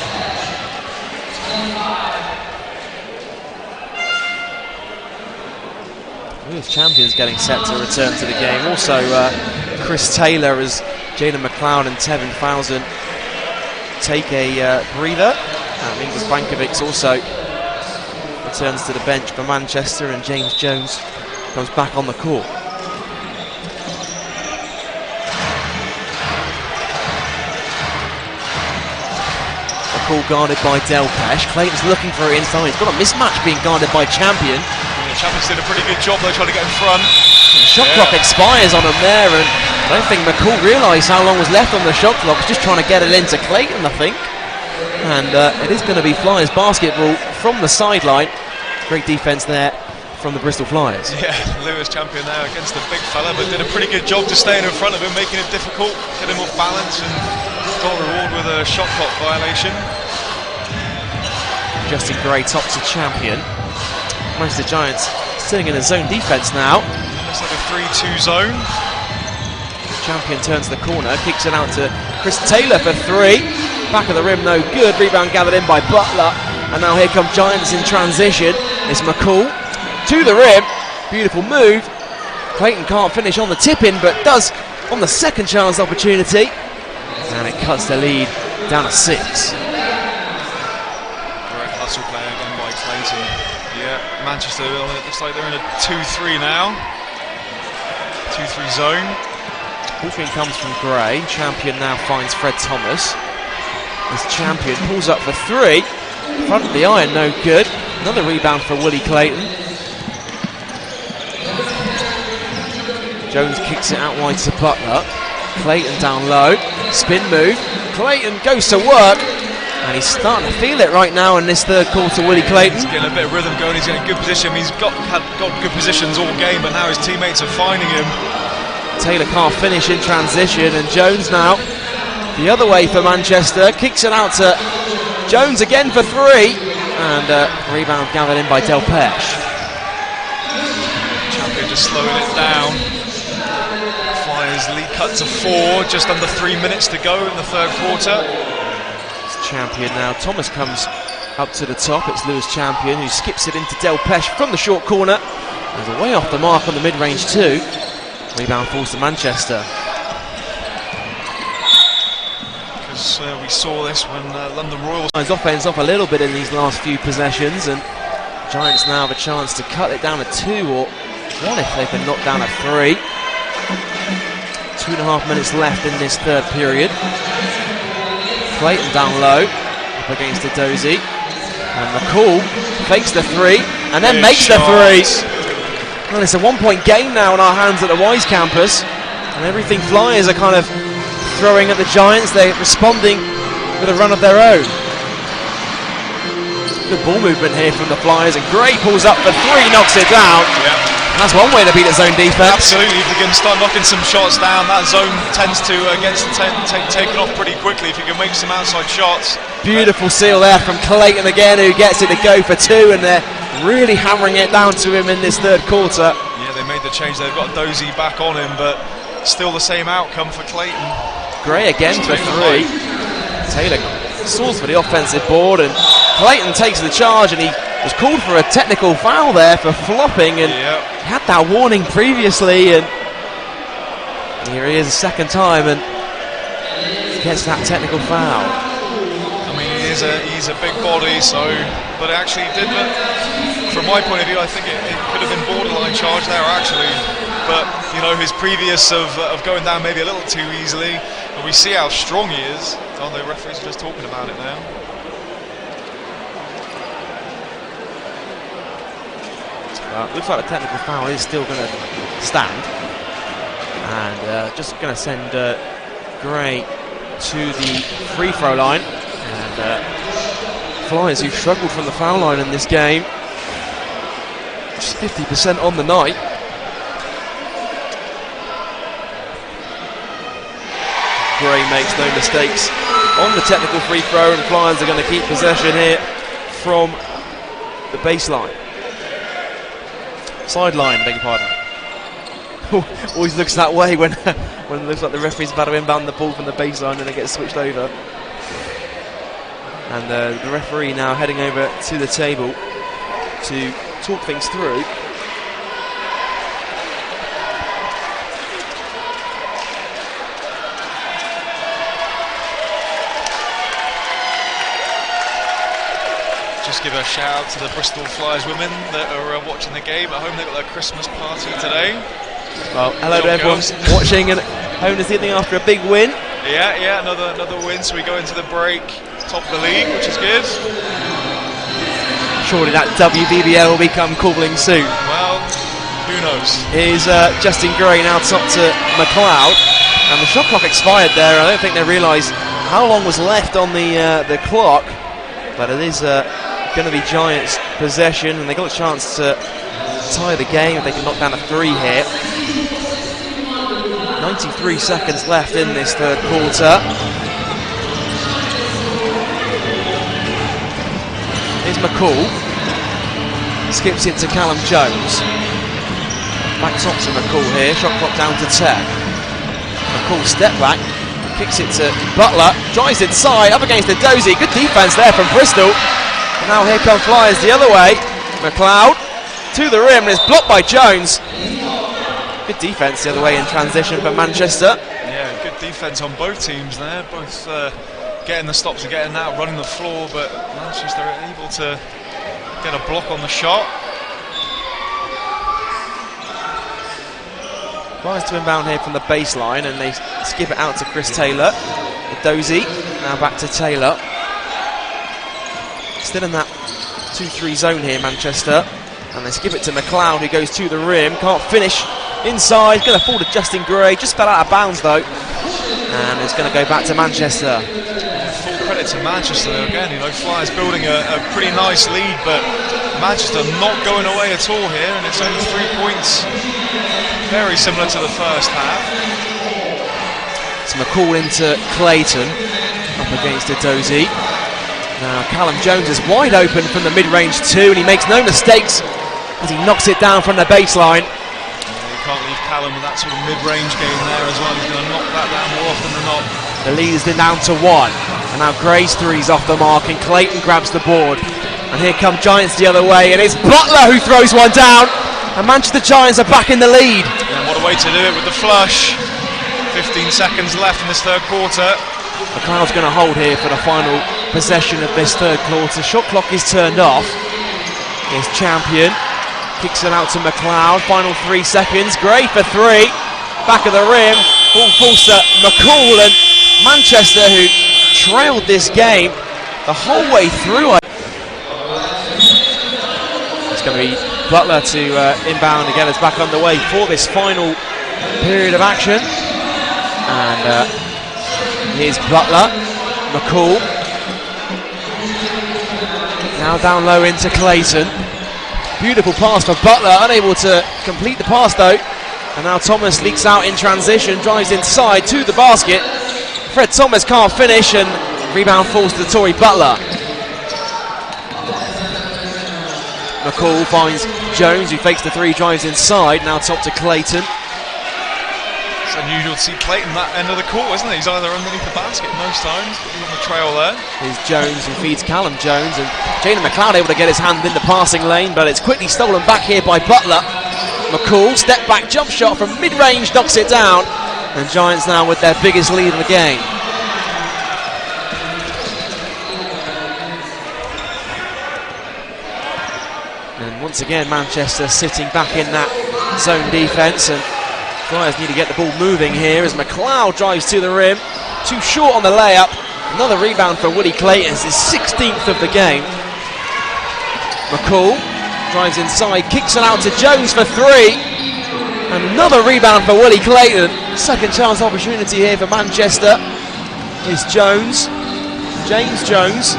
Lewis Champion's getting set to return to the game. Also, Chris Taylor as Jaden McLeod and Tevin Fousen take a breather. Ingus Bankovic also returns to the bench for Manchester, and James Jones comes back on the court. McCall guarded by Del Pesh. Clayton's looking for it inside. He's got a mismatch being guarded by Champion. Champions did a pretty good job though, trying to get in front. The shot clock expires on him there, and I don't think McCall realised how long was left on the shot clock. He's just trying to get it into Clayton, I think. And it is going to be Flyers basketball from the sideline. Great defence there from the Bristol Flyers. Yeah, Lewis Champion there against the big fella, but did a pretty good job just staying in front of him, making it difficult, getting him off balance, and got a reward with a shot clock violation. Justin Gray top to Champion. Most of the Giants sitting in a zone defence now. Looks like a 3-2 zone. Champion turns the corner, kicks it out to Chris Taylor for 3. Back of the rim, no good. Rebound gathered in by Butler. And now here come Giants in transition. It's McCall to the rim. Beautiful move. Clayton can't finish on the tip-in, but does on the second chance opportunity. And it cuts the lead down to 6. Great hustle play again by Clayton. Yeah, Manchester, it looks like they're in a 2-3 now. 2-3 zone. Ball screen comes from Gray. Champion now finds Fred Thomas. This Champion pulls up for 3. Front of the iron, no good. Another rebound for Willie Clayton. Jones kicks it out wide to Butler. Clayton down low. Spin move. Clayton goes to work. And he's starting to feel it right now in this third quarter, Willie Clayton. He's getting a bit of rhythm going, he's in a good position. He's got good positions all game, but now his teammates are finding him. Taylor can't finish in transition, and Jones now the other way for Manchester. Kicks it out to Jones again for 3. And rebound gathered in by Del Pesh. Champion just slowing it down. Flyers lead cut to 4, just under 3 minutes to go in the third quarter. Champion now. Thomas comes up to the top. It's Lewis Champion who skips it into Del Pesh from the short corner. And way off the mark on the mid-range 2. Rebound falls to Manchester. Because we saw this when London Royals. Offense off a little bit in these last few possessions, and Giants now have a chance to cut it down to 2 or 1 if they can knock down a 3. 2.5 minutes left in this third period. Clayton down low, up against Adozie, and McCall fakes the 3 and then makes the 3. Well, it's a 1-point game now in our hands at the Wise campus, and everything Flyers are kind of throwing at the Giants. They're responding with a run of their own. Good ball movement here from the Flyers, and Gray pulls up for 3, knocks it down. Yeah. That's one way to beat a zone defense. Absolutely, if you can start knocking some shots down, that zone tends to get taken off pretty quickly if you can make some outside shots. Beautiful seal there from Clayton again, who gets it to go for 2, and they're really hammering it down to him in this third quarter. Yeah, they made the change. They've got Dozie back on him, but still the same outcome for Clayton. Gray again for 3. Taylor soars for the offensive board, and Clayton takes the charge, and he was called for a technical foul there for flopping, and he had that warning previously, and here he is a second time and gets that technical foul. I mean, he's a big body, so, but it actually did look, from my point of view, I think it could have been borderline charge there actually, but you know, his previous of going down maybe a little too easily, and we see how strong he is. Oh, the referees are just talking about it now. Looks like the technical foul is still going to stand, and just going to send Gray to the free throw line. And Flyers, who struggled from the foul line in this game, just 50% on the night. Gray makes no mistakes on the technical free throw, and Flyers are going to keep possession here from the baseline. Sideline, beg your pardon. Always looks that way when when it looks like the referee's about to inbound the ball from the baseline and it gets switched over. And the referee now heading over to the table to talk things through. Just give a shout out to the Bristol Flyers women that are watching the game at home. They've got their Christmas party today. Well, hello to everyone watching and home this evening after a big win. Yeah, another win. So we go into the break top of the league, which is good. Surely that WBBL will become calling soon. Well, who knows? Here's Justin Gray now top to McLeod, and the shot clock expired there. I don't think they realised how long was left on the clock, but it is going to be Giants' possession, and they got a chance to tie the game if they can knock down a three here. 93 seconds left in this third quarter. Here's McCall. Skips it to Callum Jones. Back top to McCall here. Shot clock down to 10. McCall step back. Kicks it to Butler. Drives inside. Up against the Dozy. Good defense there from Bristol. And now here come Flyers the other way. McLeod to the rim. And it's blocked by Jones. Good defense the other way in transition for Manchester. Yeah, good defense on both teams there. Both getting the stops and getting out, running the floor, but Manchester are able to get a block on the shot. Flyers to inbound here from the baseline, and they skip it out to Chris Taylor. Dozy now back to Taylor. Still in that 2-3 zone here, Manchester, and they skip it to McLeod, who goes to the rim, can't finish inside, going to fall to Justin Gray, just fell out of bounds though, and it's going to go back to Manchester. Full credit to Manchester again, Flyers building a pretty nice lead, but Manchester not going away at all here, and it's only 3 points, very similar to the first half. It's McCall into Clayton, up against Dozy. Now Callum Jones is wide open from the mid-range too, and he makes no mistakes as he knocks it down from the baseline. Can't leave Callum with that sort of mid-range game there as well. He's going to knock that down more often than not. The lead is down to 1, and now Gray's three's off the mark, and Clayton grabs the board. And here come Giants the other way, and it's Butler who throws one down, and Manchester Giants are back in the lead. And what a way to do it with the flush. 15 seconds left in this third quarter. McLeod's going to hold here for the final possession of this third quarter. Shot clock is turned off. Here's Champion. Kicks it out to McLeod. Final 3 seconds. Gray for 3. Back of the rim. Ball falls to McCall, and Manchester, who trailed this game the whole way through. It's going to be Butler to inbound again. It's back underway for this final period of action. And here's Butler. McCall. Now down low into Clayton. Beautiful pass for Butler, unable to complete the pass though. And now Thomas leaks out in transition, drives inside to the basket. Fred Thomas can't finish, and rebound falls to Torrey Butler. McCall finds Jones, who fakes the 3, drives inside. Now top to Clayton. It's unusual to see Clayton that end of the court, isn't it? He's either underneath the basket most times, but he's on the trail there. Here's Jones, who feeds Callum Jones, and Jalen McLeod able to get his hand in the passing lane, but it's quickly stolen back here by Butler. McCall, step back jump shot from mid-range, knocks it down, and Giants now with their biggest lead of the game. And once again Manchester sitting back in that zone defence, and Flyers need to get the ball moving here as McLeod drives to the rim. Too short on the layup. Another rebound for Willie Clayton. It's his 16th of the game. McCall drives inside, kicks it out to Jones for 3. Another rebound for Willie Clayton. Second chance opportunity here for Manchester. Here's Jones. James Jones.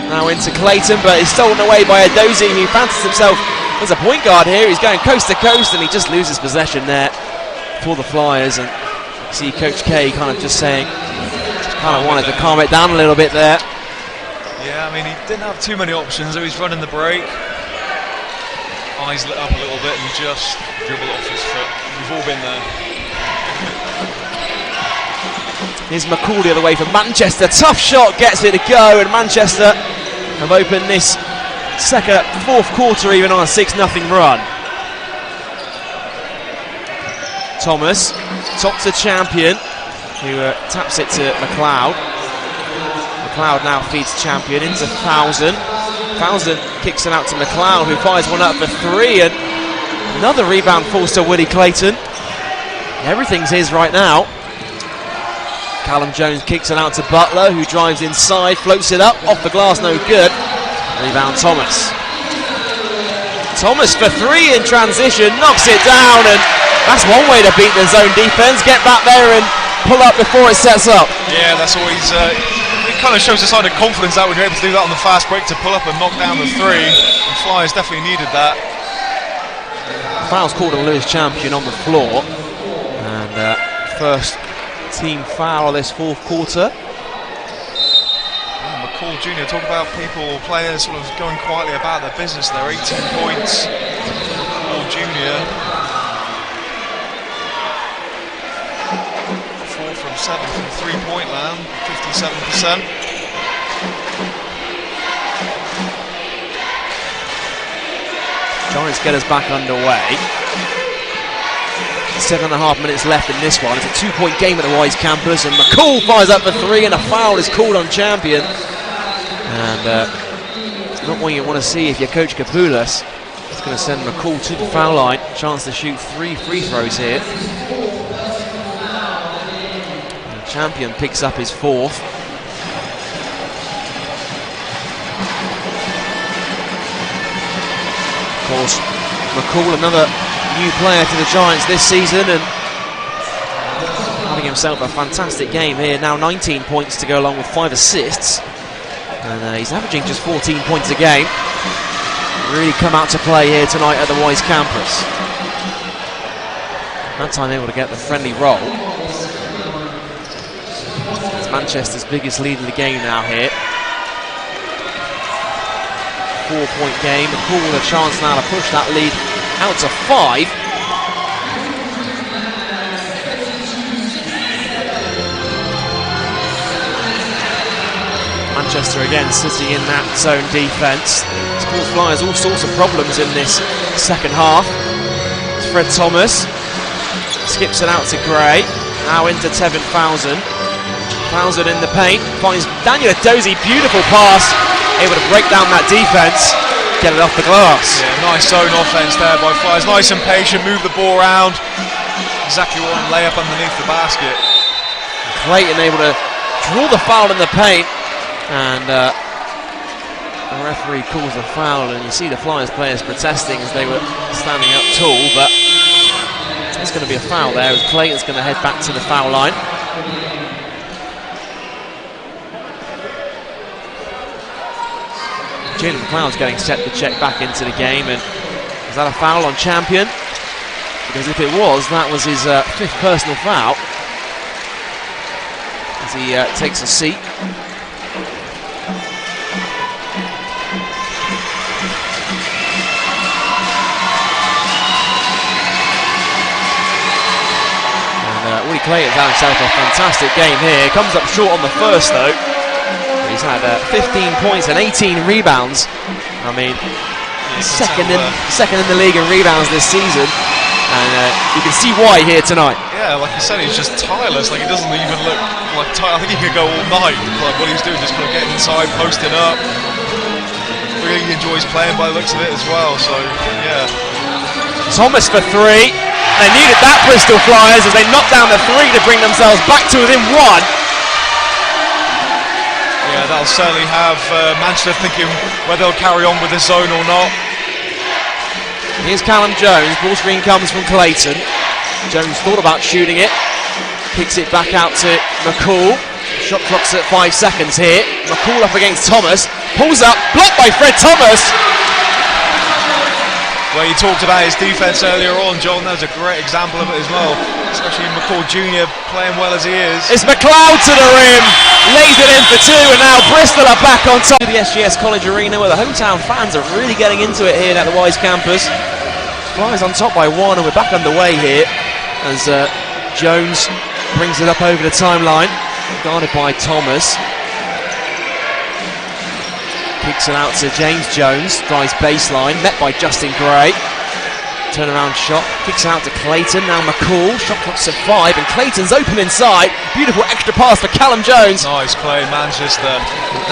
Now into Clayton, but it's stolen away by Dozy, who fancies himself as a point guard here. He's going coast to coast, and he just loses possession there for the Flyers. And see Coach K kind of just saying, Kind of wanted to calm it down a little bit there. Yeah, I mean, he didn't have too many options, so he's running the break. Eyes lit up a little bit and just dribble off his foot. We've all been there. Here's McCall the other way for Manchester. Tough shot, gets it to go, and Manchester have opened this fourth quarter even on a 6-0 run. Thomas, top to Champion, who taps it to McLeod. McLeod now feeds Champion into Thousand. Thousand kicks it out to McLeod, who fires one up for 3, and another rebound falls to Willie Clayton. Everything's his right now. Callum Jones kicks it out to Butler, who drives inside, floats it up, off the glass, no good. Rebound Thomas. Thomas for 3 in transition, knocks it down, and that's one way to beat the zone defense. Get back there and pull up before it sets up. Yeah, that's always, it kind of shows a sign of confidence that when you're able to do that on the fast break, to pull up and knock down the 3. And Flyers definitely needed that. Foul's called on Lewis Champion on the floor, and first team foul of this fourth quarter. McCall Jr., talk about players sort of going quietly about their business. They're 18 points. McCall Jr. 4 from 7 from 3-point land, 57%. Giants get us back underway. 7.5 minutes left in this one. It's a 2-point game at the Wise campus, and McCall fires up for 3, and a foul is called on Champion. And it's not what you want to see if you're Coach Kapoulas. It's going to send McCall to the foul line. Chance to shoot 3 free throws here. And Champion picks up his 4th. Of course, McCall, another new player to the Giants this season, and having himself a fantastic game here. Now 19 points to go along with 5 assists, and he's averaging just 14 points a game. Really come out to play here tonight at the Wise campus. That time able to get the friendly roll. It's Manchester's biggest lead in the game now here. 4-point game. McCall with a chance now to push that lead out to 5. Manchester again sitting in that zone defence. It's caused Flyers all sorts of problems in this second half. It's Fred Thomas. Skips it out to Gray. Now into Tevin Thousand. Thousand in the paint. Finds Daniel Adozie. Beautiful pass. Able to break down that defence. Get it off the glass. Yeah, nice zone offense there by Flyers. Nice and patient, move the ball around. Exactly what lay up underneath the basket. Clayton able to draw the foul in the paint, and the referee calls the foul, and you see the Flyers players protesting as they were standing up tall, but it's going to be a foul there as Clayton's going to head back to the foul line. Jalen McLeod's getting set to check back into the game, and is that a foul on Champion? Because if it was, that was his 5th personal foul as he takes a seat. And Willie Clayton's had himself a fantastic game here. Comes up short on the first though. He's had 15 points and 18 rebounds. I mean, second in the league in rebounds this season, and you can see why here tonight. Yeah, like you said, he's just tireless. Like, he doesn't even look like tired. I think he could go all night. Like what he's doing, just kind of getting inside, posting up. Really enjoys playing by the looks of it as well. So yeah. Thomas for 3. They needed that, Bristol Flyers, as they knocked down the 3 to bring themselves back to within 1. Yeah, that'll certainly have Manchester thinking whether they'll carry on with the zone or not. Here's Callum Jones. Ball screen comes from Clayton. Jones thought about shooting it. Kicks it back out to McCall. Shot clock's at 5 seconds here. McCall up against Thomas. Pulls up. Blocked by Fred Thomas. Well, you talked about his defence earlier on, John. That was a great example of it as well, especially McCall Jr. playing well as he is. It's McLeod to the rim, lays it in for two, and now Bristol are back on top of the SGS College Arena, where the hometown fans are really getting into it here at the Wise campus. Flyers on top by one, and we're back underway here as Jones brings it up over the timeline, guarded by Thomas. Kicks it out to James Jones, drives baseline, met by Justin Gray. Turnaround shot, kicks out to Clayton, now McCall, shot clock's at 5, and Clayton's open inside. Beautiful extra pass for Callum Jones. Nice play, Manchester.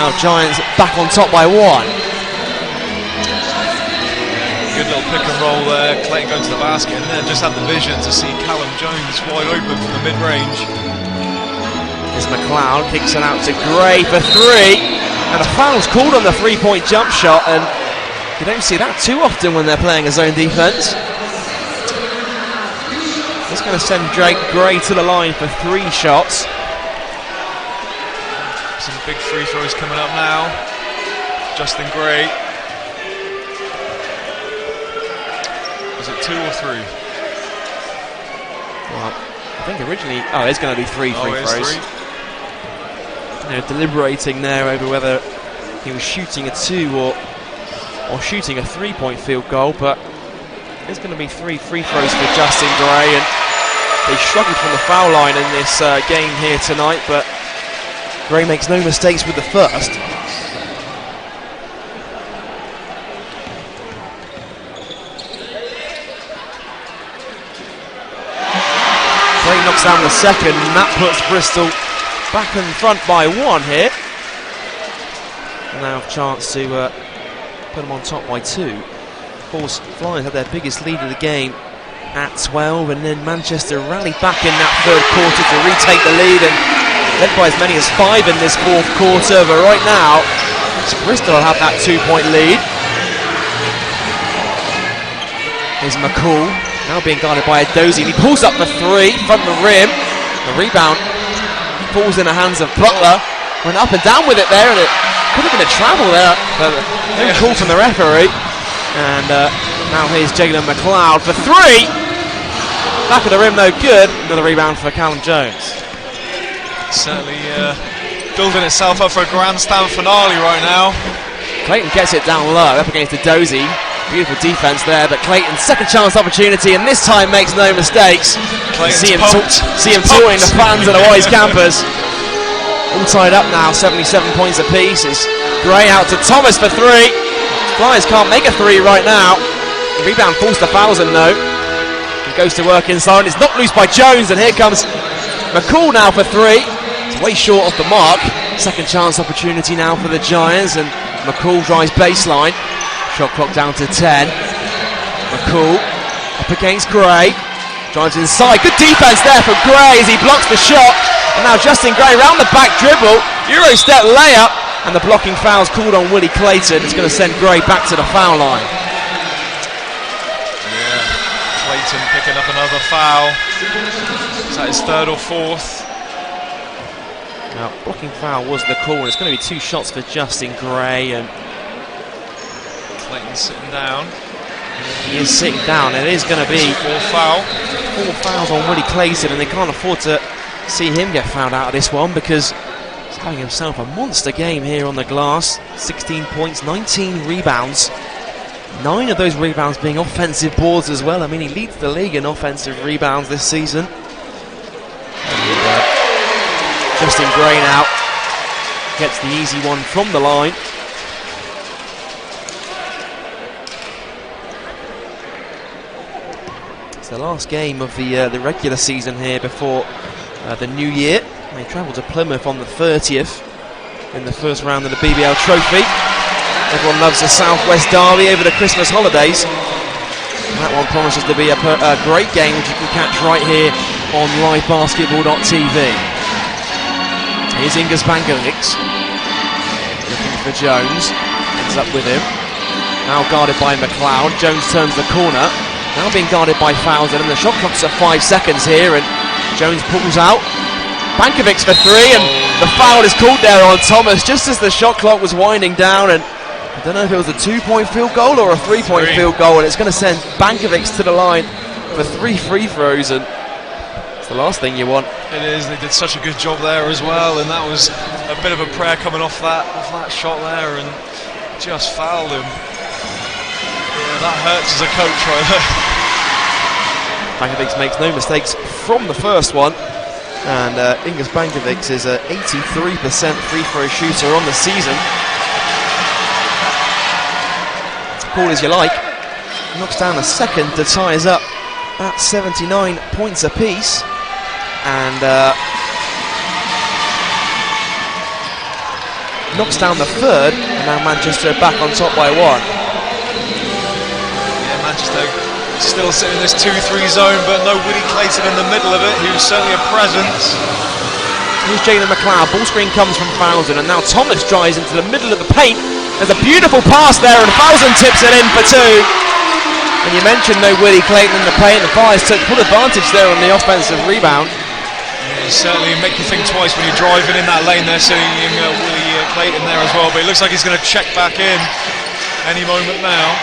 Now Giants back on top by 1. Good little pick and roll there, Clayton going to the basket, and then just had the vision to see Callum Jones wide open from the mid-range. Here's McLeod, kicks it out to Gray for 3. And a foul's called on the 3-point jump shot, and you don't see that too often when they're playing a zone defence. It's going to send Drake Gray to the line for 3 shots. Some big free throws coming up now. Justin Gray. Was it 2 or 3? Well, I think originally... Oh, there's going to be 3 free throws. 3. Deliberating there over whether he was shooting a 2 or shooting a 3-point field goal, but there's going to be 3 free throws for Justin Gray, and they struggled from the foul line in this game here tonight, but Gray makes no mistakes with the first. Gray knocks down the second, and that puts Bristol back in front by 1 here. And now a chance to put them on top by 2. Of course, Flyers had their biggest lead of the game at 12, and then Manchester rallied back in that third quarter to retake the lead, and led by as many as 5 in this fourth quarter. But right now, Bristol have that 2-point lead. Here's McCall, now being guarded by Adozie, and he pulls up for 3 from the rim. The rebound falls in the hands of Butler. Went up and down with it there, and it could have been a travel there, but no call from the referee. And now here's Jalen McLeod for 3. Back of the rim, no good. Another rebound for Callum Jones. Certainly building itself up for a grandstand finale right now. Clayton gets it down low, up against Adozie. Beautiful defense there, but Clayton's second chance opportunity, and this time makes no mistakes. See him touring the fans at the Wise campus. All tied up now, 77 points apiece. It's Gray out to Thomas for 3. Flyers can't make a 3 right now. The rebound falls to Fowlson though. He goes to work inside, it's knocked loose by Jones, and here comes McCall now for 3. It's way short of the mark. Second chance opportunity now for the Giants, and McCall drives baseline. Shot clock down to 10. McCall up against Gray. Drives inside. Good defense there for Gray as he blocks the shot. And now Justin Gray round the back dribble. Euro step layup. And the blocking foul's called on Willie Clayton. It's going to send Gray back to the foul line. Yeah, Clayton picking up another foul. Is that his 3rd or 4th? Now, blocking foul was the call. And it's going to be 2 shots for Justin Gray. And Clayton's sitting down. He is sitting down. It is going to be 4 foul. 4 fouls on Willie Clayton, and they can't afford to see him get fouled out of this one, because he's having himself a monster game here on the glass. 16 points, 19 rebounds. 9 of those rebounds being offensive boards as well. I mean, he leads the league in offensive rebounds this season. And, Justin Gray now gets the easy one from the line. It's the last game of the regular season here before the new year. They travel to Plymouth on the 30th in the first round of the BBL Trophy. Everyone loves the Southwest Derby over the Christmas holidays. And that one promises to be a great game, which you can catch right here on livebasketball.tv. Here's Ingus looking for Jones, ends up with him. Now guarded by McLeod. Jones turns the corner. Now being guarded by Fowlson, and the shot clock's at 5 seconds here, and Jones pulls out. Bankovic for 3, and the foul is called there on Thomas just as the shot clock was winding down, and I don't know if it was a 2-point field goal or a 3-point field goal, and it's going to send Bankovic to the line for 3 free throws, and it's the last thing you want. It is. They did such a good job there as well, and that was a bit of a prayer coming off that shot there, and just fouled him. Yeah, that hurts as a coach right there. Bankovic makes no mistakes from the first one, and Ingus Bankovic is a 83% free throw shooter on the season. Call as you like. Knocks down a second to tie us up at 79 points apiece, and knocks down the third, and now Manchester back on top by 1. Yeah, Manchester still sitting in this 2-3 zone, but no Willie Clayton in the middle of it, who's certainly a presence. Here's Jalen McLeod. Ball screen comes from Fowlson, and now Thomas drives into the middle of the paint. There's a beautiful pass there, and Fowlson tips it in for 2. And you mentioned no Willie Clayton in the paint. The Flyers took full advantage there on the offensive rebound. Yeah, certainly make you think twice when you're driving in that lane there, seeing Willie Clayton there as well. But it looks like he's going to check back in any moment now.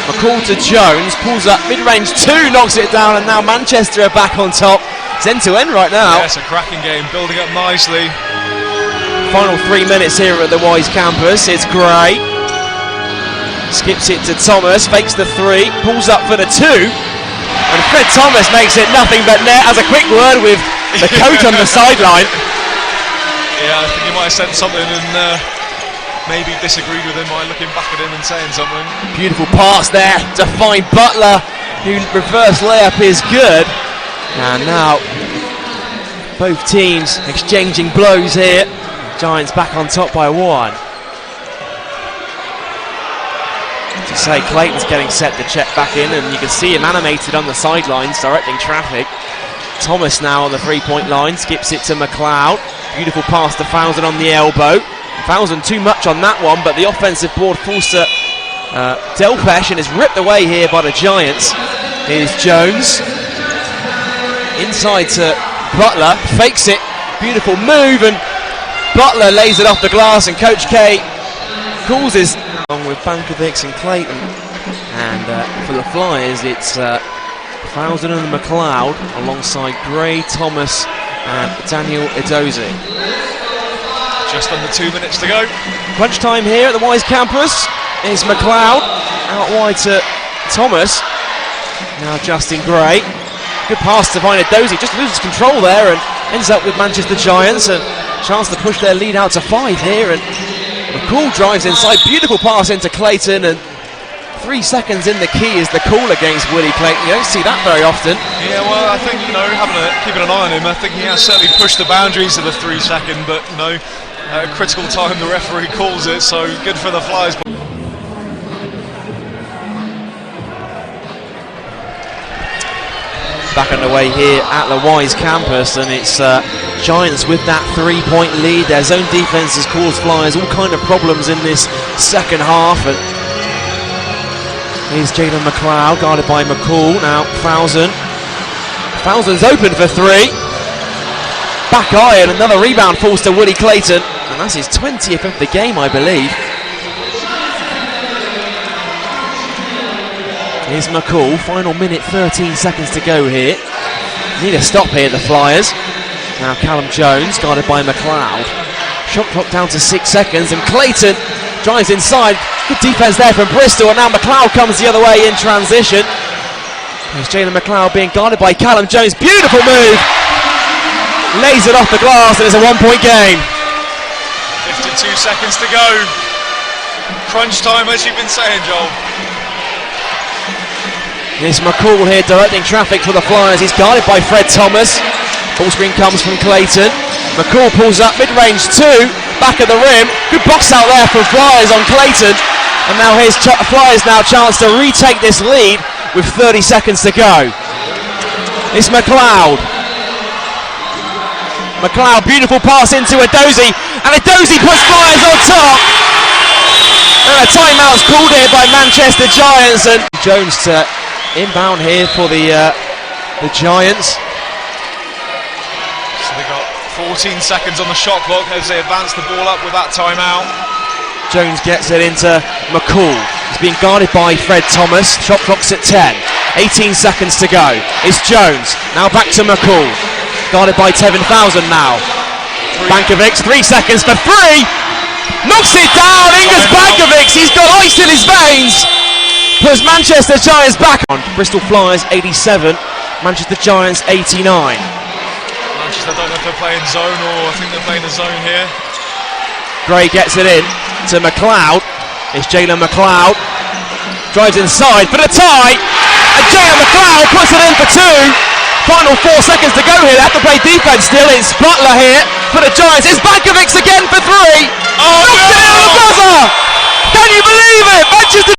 McCall to Jones, pulls up mid-range 2, knocks it down, and now Manchester are back on top. It's end-to-end right now. Yeah, it's a cracking game, building up nicely. Final 3 minutes here at the Wise campus. It's Gray. Skips it to Thomas, fakes the 3, pulls up for the 2. And Fred Thomas makes it nothing but net. Has a quick word with the coach on the sideline. Yeah, I think he might have said something and maybe disagreed with him by looking back at him and saying something. Beautiful pass there to find Butler, who reverse layup is good. And now both teams exchanging blows here. Giants back on top by 1. To say, Clayton's getting set to check back in, and you can see him animated on the sidelines, directing traffic. Thomas now on the 3-point line, skips it to McLeod. Beautiful pass to Fowlson on the elbow. Fowlson too much on that one, but the offensive board falls to Delpesh and is ripped away here by the Giants. Here's Jones. Inside to Butler, fakes it. Beautiful move, and Butler lays it off the glass, and Coach K calls his along with Bankovic and Clayton. And for the Flyers, it's Fowlson and McLeod alongside Gray, Thomas, and Daniel Edozie. Just under 2 minutes to go. Crunch time here at the Wise campus. Is McLeod out wide to Thomas. Now Justin Gray. Good pass to Edozie. Just loses control there and ends up with Manchester Giants. A chance to push their lead out to 5 here. And McCall drives inside. Beautiful pass into Clayton. And 3 seconds in the key is the call against Willie Clayton. You don't see that very often. Yeah, well, I think, keeping an eye on him, I think he has certainly pushed the boundaries of the 3 second, but, at a critical time the referee calls it, so good for the Flyers. Back underway here at the Wise campus, and it's Giants with that 3-point lead. Their zone defense has caused Flyers all kind of problems in this second half. And here's Jalen McLeod, guarded by McCall. Now Fowlson. Fowlson's open for 3. Back iron, another rebound falls to Willie Clayton, and that's his 20th of the game, I believe. Here's McCall, final minute, 13 seconds to go here. Need a stop here, the Flyers. Now Callum Jones, guarded by McLeod. Shot clock down to 6 seconds, and Clayton drives inside. Good defense there from Bristol, and now McLeod comes the other way in transition. There's Jalen McLeod being guarded by Callum Jones. Beautiful move. Lays it off the glass, and it's a 1-point game. 52 seconds to go. Crunch time, as you've been saying, Joel. Here's McCall here directing traffic for the Flyers. He's guarded by Fred Thomas. Ball screen comes from Clayton. McCall pulls up mid-range 2, back of the rim. Good box out there from Flyers on Clayton. And now here's Flyers now chance to retake this lead with 30 seconds to go. It's McLeod. McLeod, beautiful pass into Edozie, and Edozie puts Flyers on top. And a timeout's called here by Manchester Giants, and Jones to inbound here for the Giants. So they got 14 seconds on the shot clock as they advance the ball up with that timeout. Jones gets it into McCall. He's being guarded by Fred Thomas. Shot clock's at 10. 18 seconds to go. It's Jones. Now back to McCall. Guarded by Tevin Thousand now. Bankovic, 3 seconds for 3. Knocks it down. Ingus Bankovic. He's got ice in his veins. Puts Manchester Giants back on. Bristol Flyers 87. Manchester Giants 89. Manchester, I don't know if they're playing zone or I think they're playing the zone here. Gray gets it in to McLeod. It's Jalen McLeod. Drives inside for the tie. And Jalen McLeod puts it in for 2. Final 4 seconds to go here. They have to play defense still. It's Butler here for the Giants. It's Bankovic again for 3. Oh, Knocks it in on the buzzer. Can you believe it? Manchester